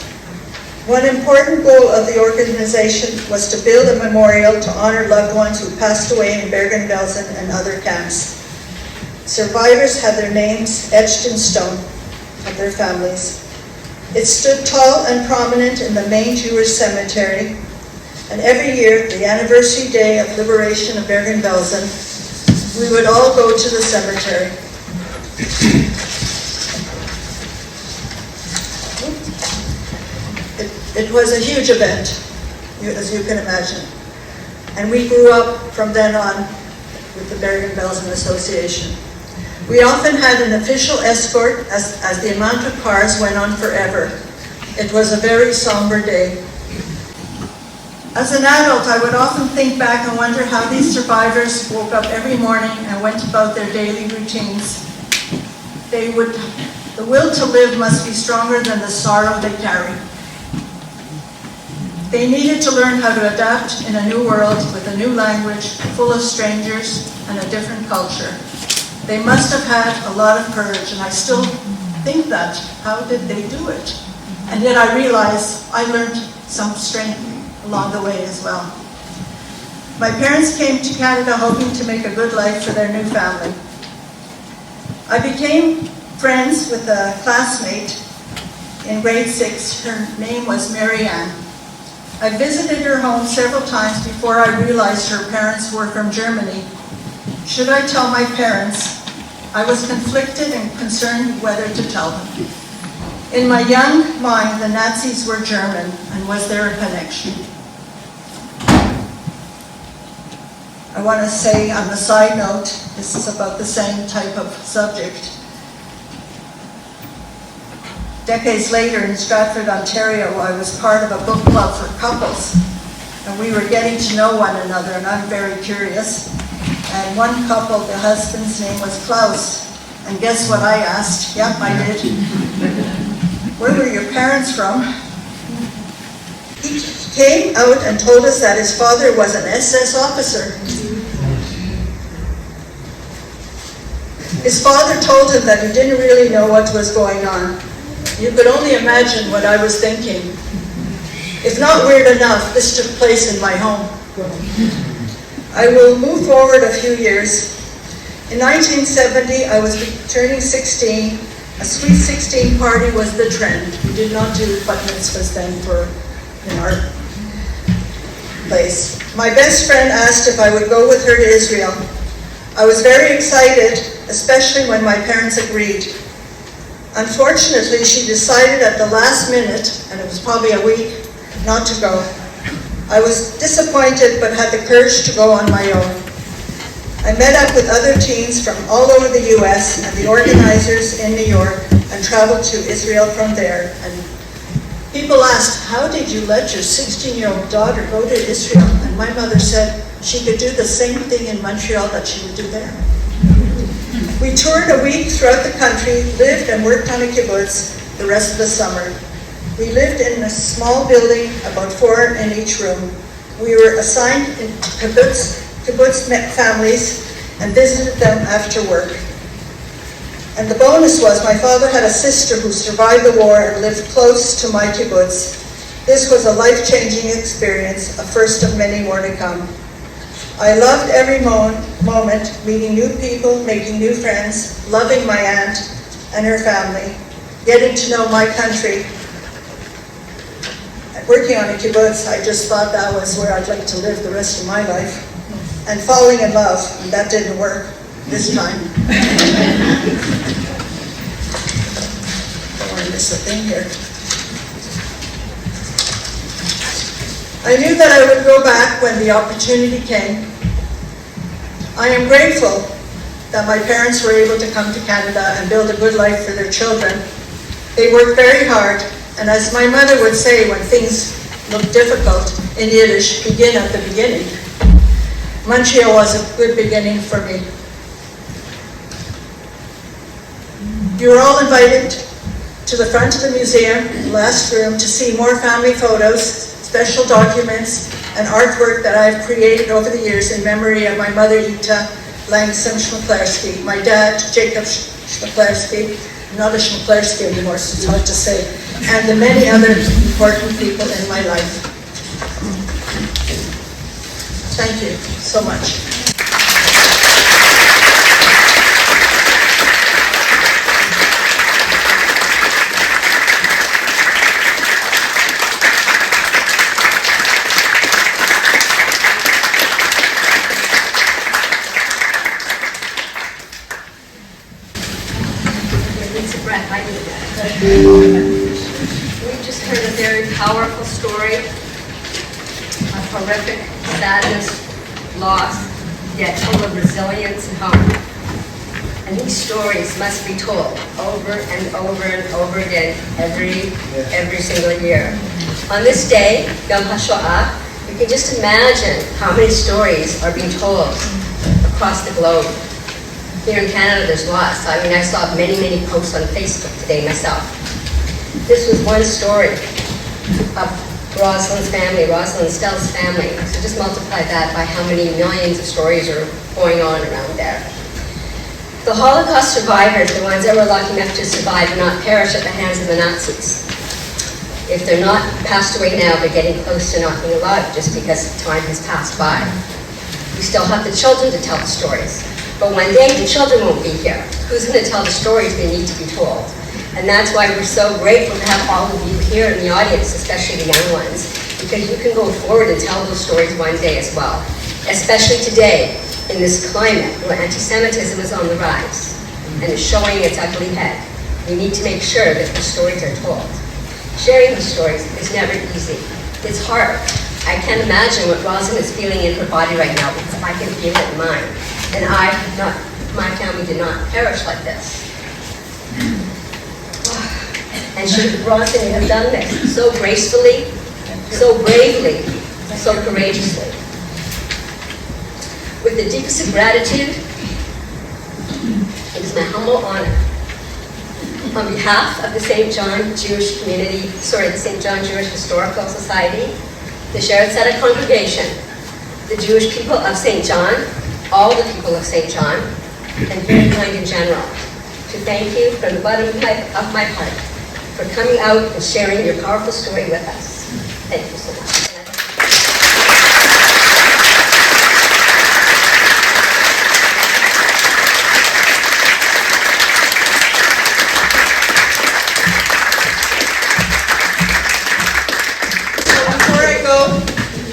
One important goal of the organization was to build a memorial to honor loved ones who passed away in Bergen-Belsen and other camps. Survivors had their names etched in stone of their families. It stood tall and prominent in the main Jewish cemetery, and every year, the anniversary day of liberation of Bergen-Belsen, we would all go to the cemetery. It was a huge event, as you can imagine. And we grew up from then on with the Bergen-Belsen Association. We often had an official escort as the amount of cars went on forever. It was a very somber day. As an adult, I would often think back and wonder how these survivors woke up every morning and went about their daily routines. The will to live must be stronger than the sorrow they carry. They needed to learn how to adapt in a new world with a new language, full of strangers and a different culture. They must have had a lot of courage, and I still think that. How did they do it? And yet I realize I learned some strength along the way as well. My parents came to Canada hoping to make a good life for their new family. I became friends with a classmate in grade 6. Her name was Mary Ann. I visited her home several times before I realized her parents were from Germany. Should I tell my parents? I was conflicted and concerned whether to tell them. In my young mind, the Nazis were German, and was there a connection? I want to say on the side note, this is about the same type of subject. Decades later in Stratford, Ontario, I was part of a book club for couples, and we were getting to know one another, and I'm very curious. And one couple, the husband's name was Klaus, and guess what I asked? Yep, I did. Where were your parents from? He came out and told us that his father was an SS officer. His father told him that he didn't really know what was going on. You could only imagine what I was thinking. If not weird enough, this took place in my home. I will move forward a few years. In 1970, I was turning 16. A sweet 16 party was the trend. We did not do bat mitzvahs then in our place. My best friend asked if I would go with her to Israel. I was very excited, especially when my parents agreed. Unfortunately, she decided at the last minute, and it was probably a week, not to go. I was disappointed, but had the courage to go on my own. I met up with other teens from all over the US and the organizers in New York, and traveled to Israel from there. And people asked, how did you let your 16-year-old daughter go to Israel? And my mother said she could do the same thing in Montreal that she would do there. We toured a week throughout the country, lived and worked on a kibbutz the rest of the summer. We lived in a small building, about 4 in each room. We were assigned to kibbutz families and visited them after work. And the bonus was my father had a sister who survived the war and lived close to my kibbutz. This was a life-changing experience, a first of many more to come. I loved every moment, meeting new people, making new friends, loving my aunt and her family, getting to know my country. Working on a kibbutz, I just thought that was where I'd like to live the rest of my life. And falling in love, and that didn't work this time. Don't want to miss a thing here. I knew that I would go back when the opportunity came. I am grateful that my parents were able to come to Canada and build a good life for their children. They worked very hard, and as my mother would say when things look difficult in Yiddish, begin at the beginning. Montreal was a good beginning for me. You are all invited to the front of the museum, the last room, to see more family photos, special documents, and artwork that I've created over the years in memory of my mother, Eta Langsam Szmuklerski, my dad, Jacob Szmuklerski, not a Szmuklerski anymore, so it's hard to say, and the many other important people in my life. Thank you so much. We've just heard a very powerful story of horrific sadness, loss, yet full of resilience and hope. And these stories must be told over and over and over again every single year. On this day, Yom Hashoah, you can just imagine how many stories are being told across the globe. Here in Canada, there's lots. I mean, I saw many posts on Facebook today myself. This was one story of Roslyn's family, Roslyn Stell's family. So just multiply that by how many millions of stories are going on around there. The Holocaust survivors, the ones that were lucky enough to survive and not perish at the hands of the Nazis. If they're not passed away now, they're getting close to not being alive just because time has passed by. We still have the children to tell the stories. But one day, the children won't be here. Who's going to tell the stories they need to be told? And that's why we're so grateful to have all of you here in the audience, especially the young ones, because you can go forward and tell those stories one day as well. Especially today, in this climate where anti-Semitism is on the rise and is showing its ugly head. We need to make sure that the stories are told. Sharing the stories is never easy. It's hard. I can't imagine what Roslyn is feeling in her body right now because I can feel it in mine. And my family did not perish like this. And Roslyn, you have done this so gracefully, so bravely, so courageously. With the deepest of gratitude, it is my humble honor, on behalf of the St. John Jewish Community, the St. John Jewish Historical Society, the Shaarei Zedek congregation, the Jewish people of St. John, all the people of St. John, and humankind in general, to thank you from the bottom of my heart for coming out and sharing your powerful story with us. Thank you so much. So before I go,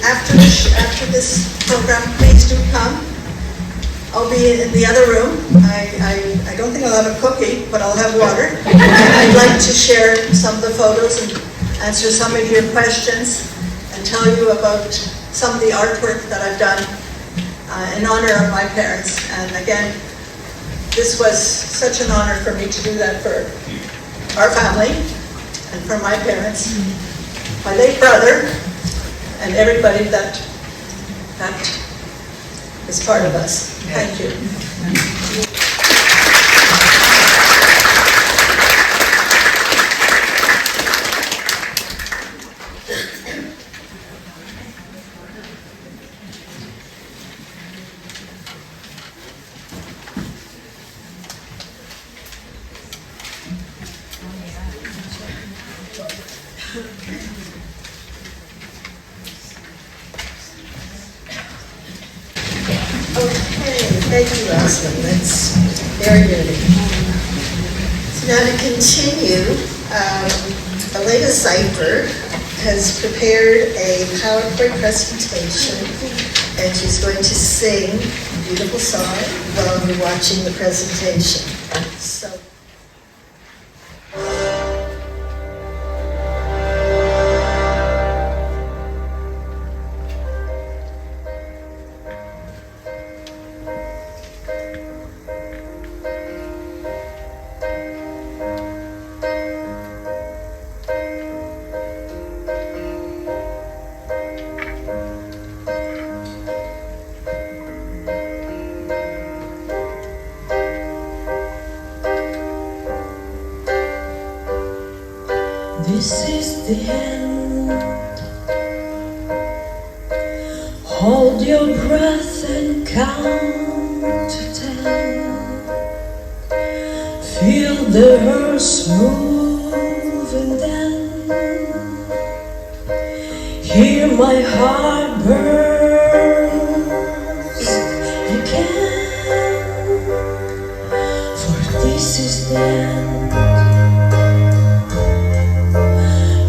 after this program, please do come. I'll be in the other room. I don't think I'll have a cookie, but I'll have water. I'd like to share some of the photos and answer some of your questions and tell you about some of the artwork that I've done in honor of my parents. And again, this was such an honor for me to do that for our family and for my parents, my late brother, and everybody that is part of us. Thank you. Thank you, Roslyn. That's very moving. So now to continue, Elena Zeifer has prepared a PowerPoint presentation, and she's going to sing a beautiful song while we're watching the presentation. So. This is the end. Hold your breath and count to 10. Feel the earth move and then hear my heart burst again. For this is the end.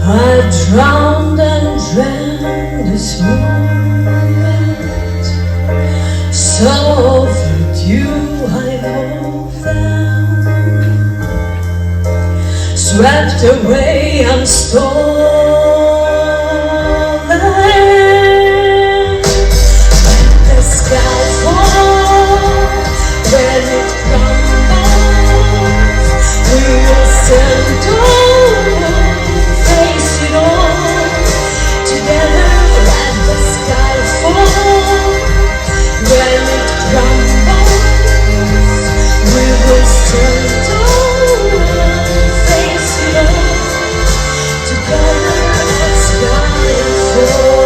I drowned and drowned this moment. So overdue I hold them. Swept away and stolen. When the sky falls, when it crumbles, we will stand over. Face it all together. Let the sky fall. When it crumbles, we will stand tall. Face it all together. Let the sky fall.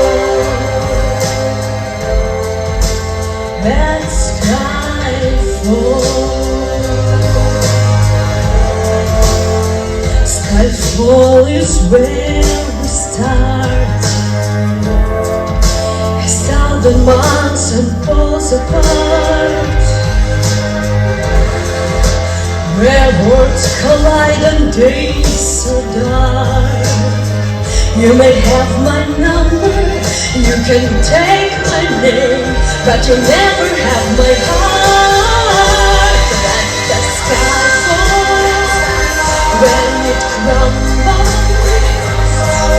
Let the sky fall. Skyfall is where we start. As southern months and falls apart, where worlds collide and days are dark. You may have my number, you can take my name, but you'll never have my heart. Let the sky fall. When it crumbles,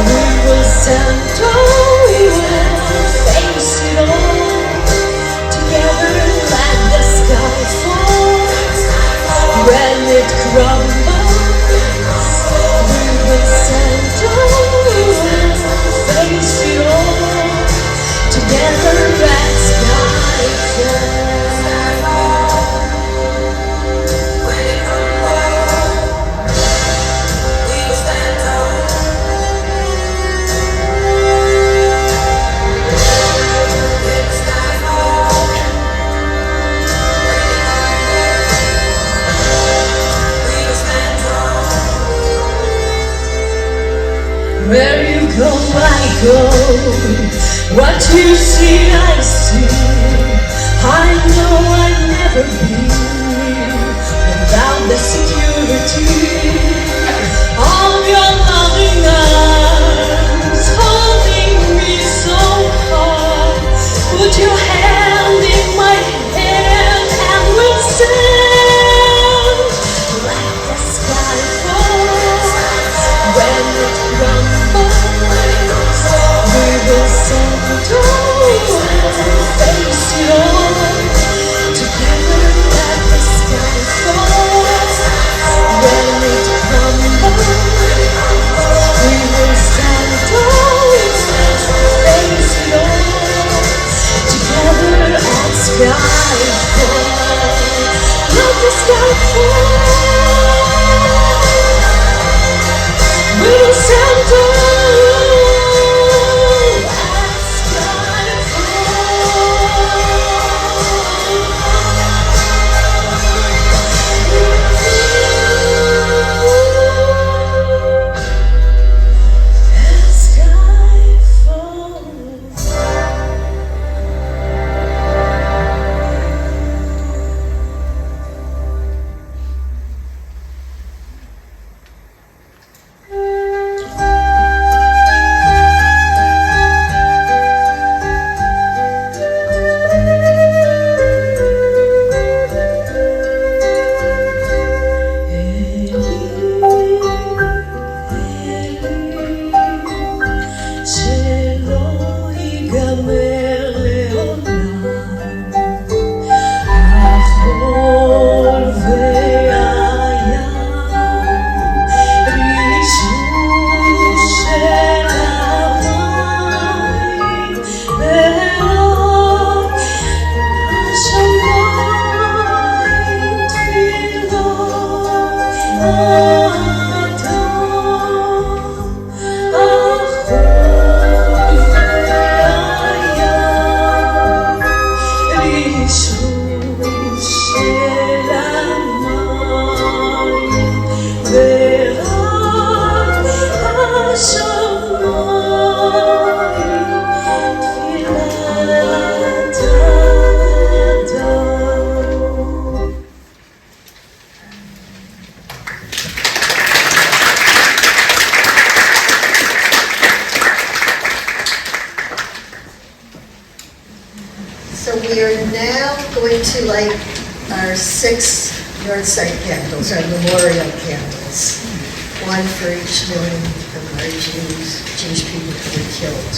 we will stand tall. We will face it all together. Let the sky fall. When it crumbles, we will stand tall. We will face it all together. Let the sky fall. Where you go, I go. What you see, I see. I know I'd never be without the security of your loving arms, holding me so hard. Put your hand in my hand and we'll stand. Let the sky fall. When it crumbles, we will stand tall. Face it all together. Let the sky fall. When it We are now going to light our 6 yard-side candles, our memorial candles, one for each million of our Jewish people who were killed.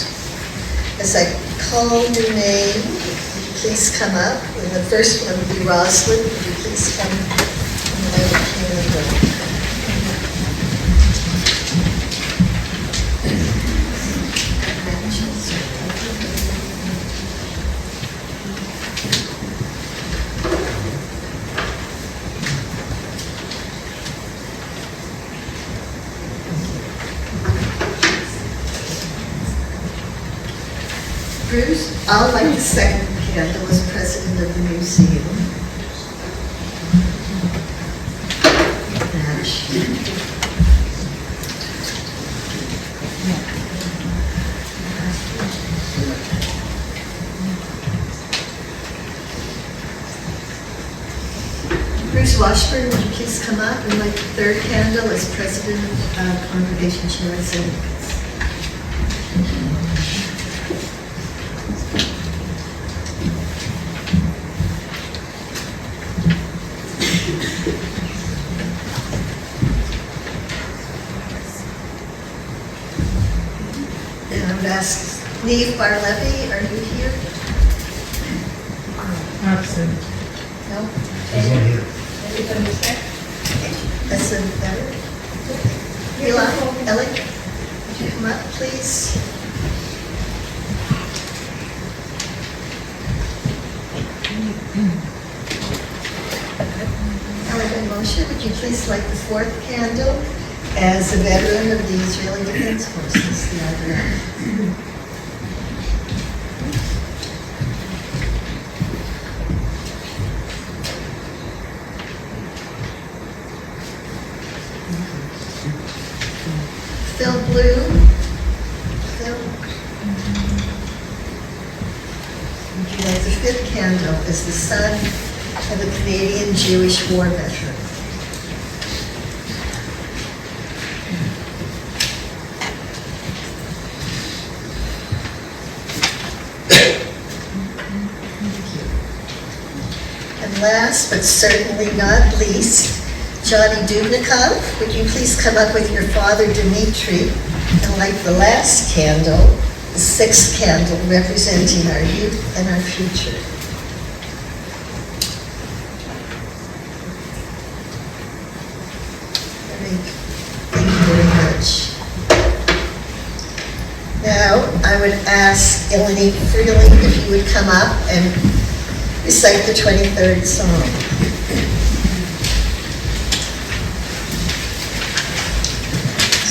As I call your name, would you please come up? And the first one would be Roslyn. Would you please come and light a candle? Bruce, I'll light the second candle as president of the museum. Nash. Bruce Washburn, would you please come up and light the third candle as president of Congregation Shaarei? Ask Neve Bar-Levy, are you here? Absent. No? He's not here. Everybody's there? That's a better. Eli, Ellie, would you come up, please? Ellie Ben Moshe, would you please light the fourth candle as a veteran of the Israeli Defense Forces, the IDF? Phil Blue. Phil. Would you light the fifth candle as the son of a Canadian Jewish war veteran? And last but certainly not least, Johnny Dubnikov, would you please come up with your father, Dimitri, and light the last candle, the sixth candle, representing our youth and our future. Thank you very much. Now, I would ask Eleni Freeling if you would come up and recite the 23rd Psalm.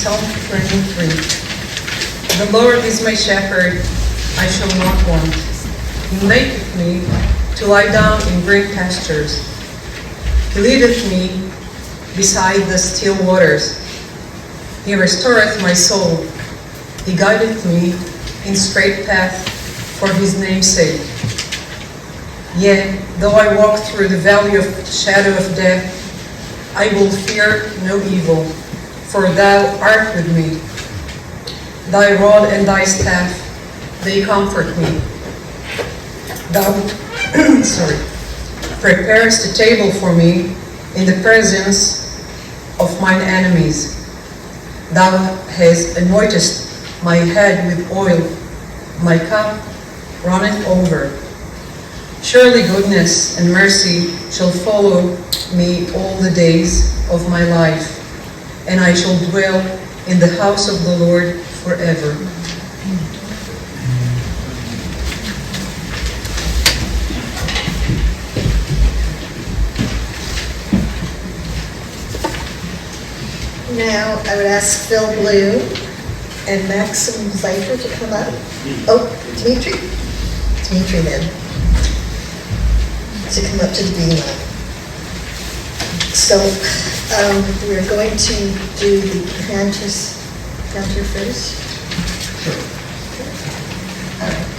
Psalm 23. The Lord is my shepherd, I shall not want. He maketh me to lie down in green pastures. He leadeth me beside the still waters. He restoreth my soul. He guideth me in straight path for his name's sake. Yea, though I walk through the valley of the shadow of death, I will fear no evil, for thou art with me. Thy rod and thy staff, they comfort me. Thou preparest a table for me in the presence of mine enemies. Thou hast anointed my head with oil, my cup runneth over. Surely goodness and mercy shall follow me all the days of my life, and I shall dwell in the house of the Lord forever. Now, I would ask Phil Blue and Maxim Zeifer to come up. Oh, Dimitri? Dimitri then. To come up to the Bima. So, we're going to do the cantor first. Sure. All right.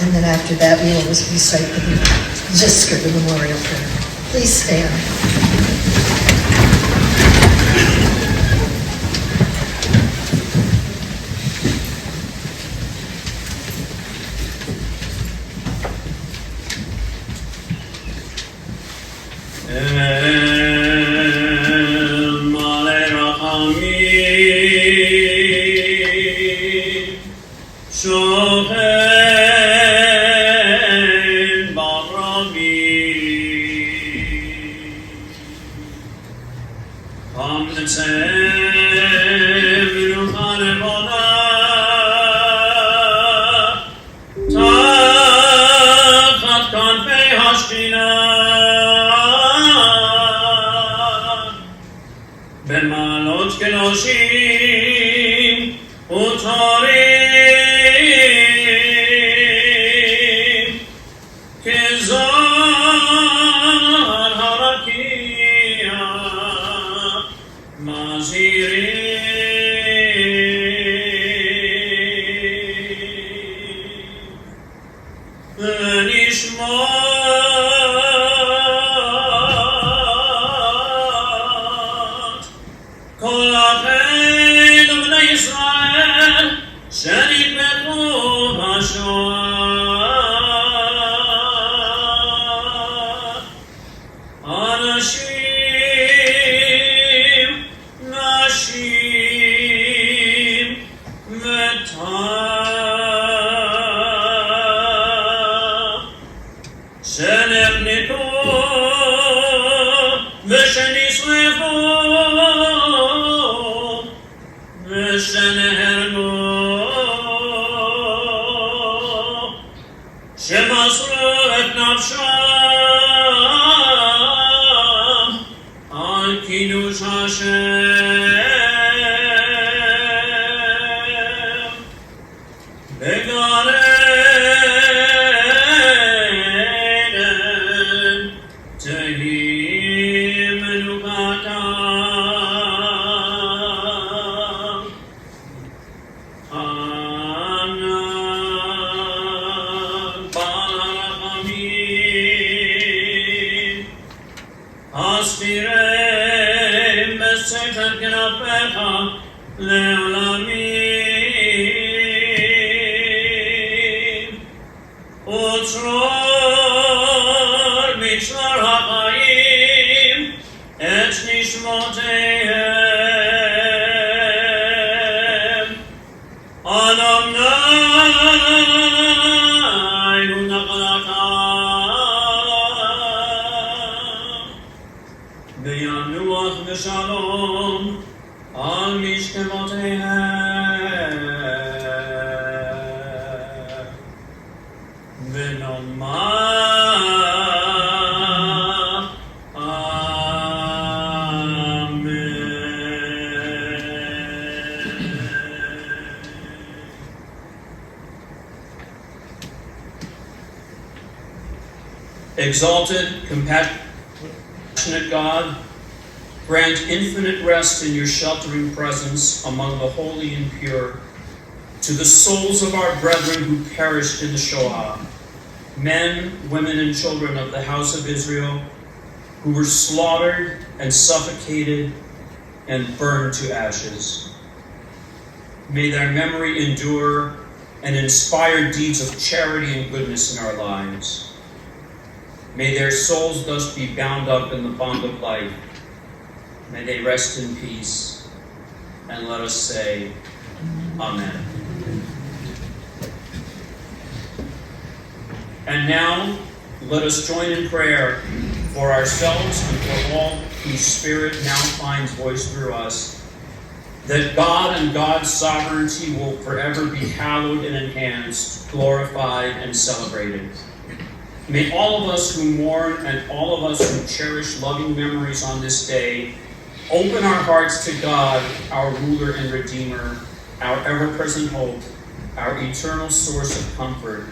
And then after that, we will recite the memorial prayer. Please stand. Exalted, compassionate God, grant infinite rest in your sheltering presence among the holy and pure to the souls of our brethren who perished in the Shoah, men, women, and children of the house of Israel who were slaughtered and suffocated and burned to ashes. May their memory endure and inspire deeds of charity and goodness in our lives. May their souls thus be bound up in the bond of life. May they rest in peace. And let us say, Amen. And now, let us join in prayer for ourselves and for all whose spirit now finds voice through us, that God and God's sovereignty will forever be hallowed and enhanced, glorified and celebrated. May all of us who mourn and all of us who cherish loving memories on this day open our hearts to God, our ruler and redeemer, our ever-present hope, our eternal source of comfort,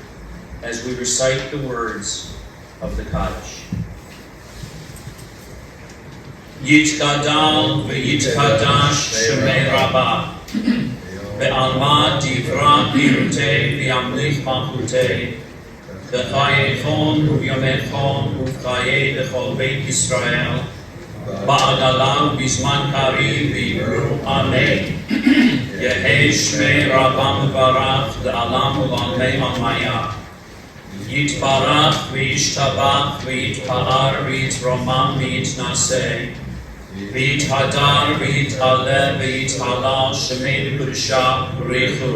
as we recite the words of the Kaddish. Yitkadal v'yitkadash shemei rabbah ve'alma divra pirutei v'yamlich malchutei v'chayechon u'vyomechon u'v'chayei v'chol beit Yisrael ba'adalah u'bizman kariv v'yivru amen. Yehei shmei rabbah mevarach le'alam u'lalmei almayah Yitbarach v'yishtabach v'yitpa'ar v'yitromam v'yitnaseh v'yithadar v'yit'aleh v'yit'halal shemei l'kudshah b'richu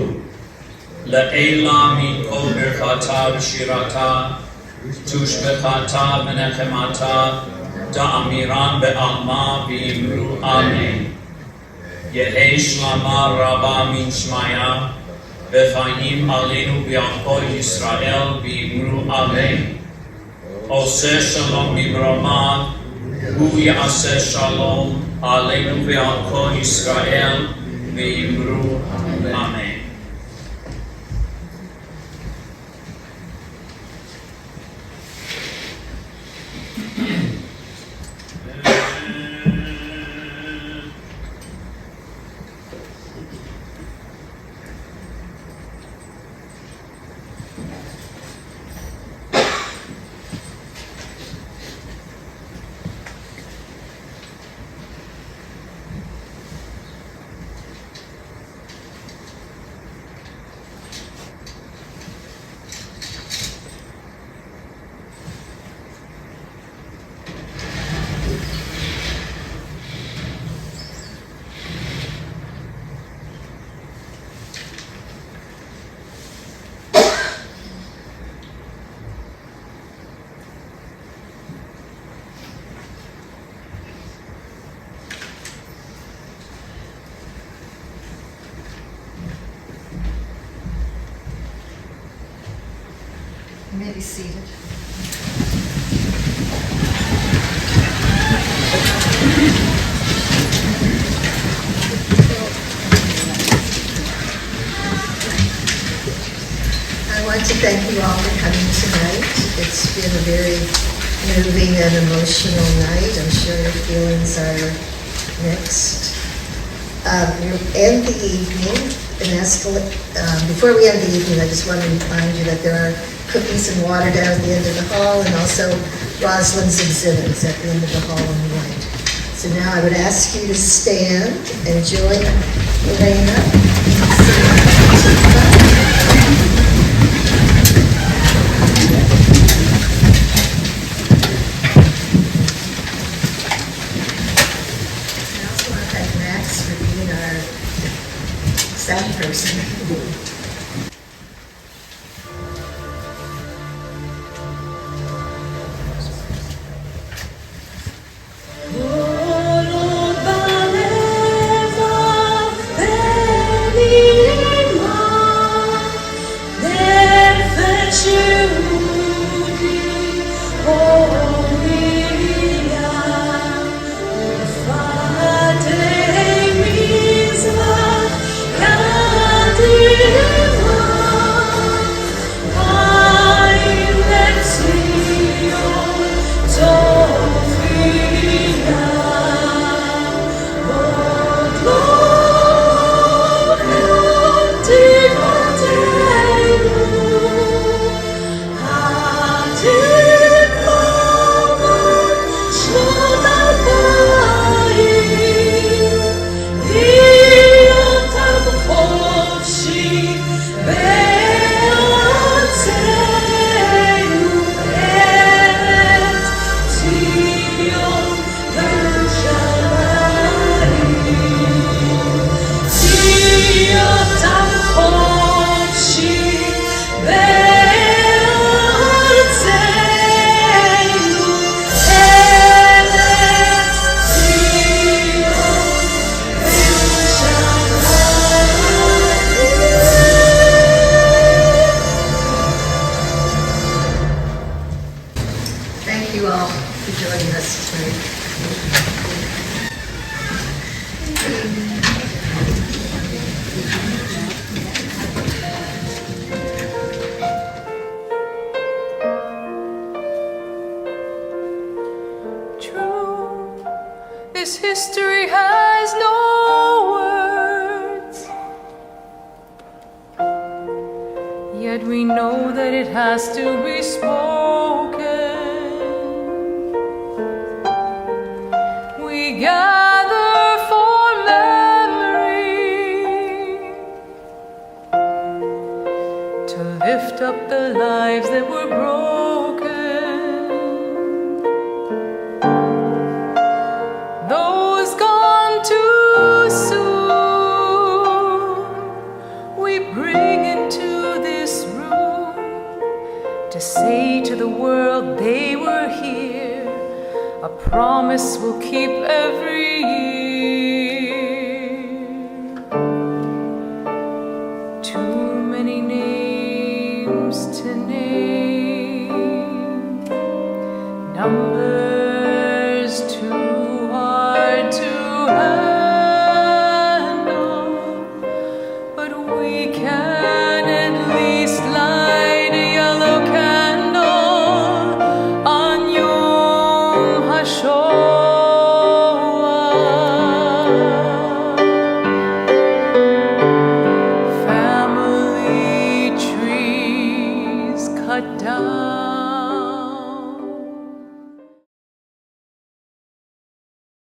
le'ela mikol birchata v'shirata tushbechata v'nechemata da'amiran be'alma v'yimru amen Yehi shlama rabba min shmaya V'chayim aleinu b'yachol Yisrael v'yimru amen. Oseh shalom b'brama, hu ya'aseh shalom aleinu b'yachol Yisrael v'yimru amen. You may be seated. I want to thank you all for coming tonight. It's been a very moving and emotional night. I'm sure your feelings are mixed. We'll end the evening before we end the evening, I just want to remind you that there are cookies and water down at the end of the hall, and also Roslyn's exhibits at the end of the hall on the right. So now I would ask you to stand and join Elena. I also want to thank Max for being our sound person. This history has no words, yet we know that it has to be spoken. We gather for memory, to lift up the lives that were a promise we'll keep every year. Too many names to name, numbers too hard to handle, but we can at least light a yellow candle on Yom Hashoah.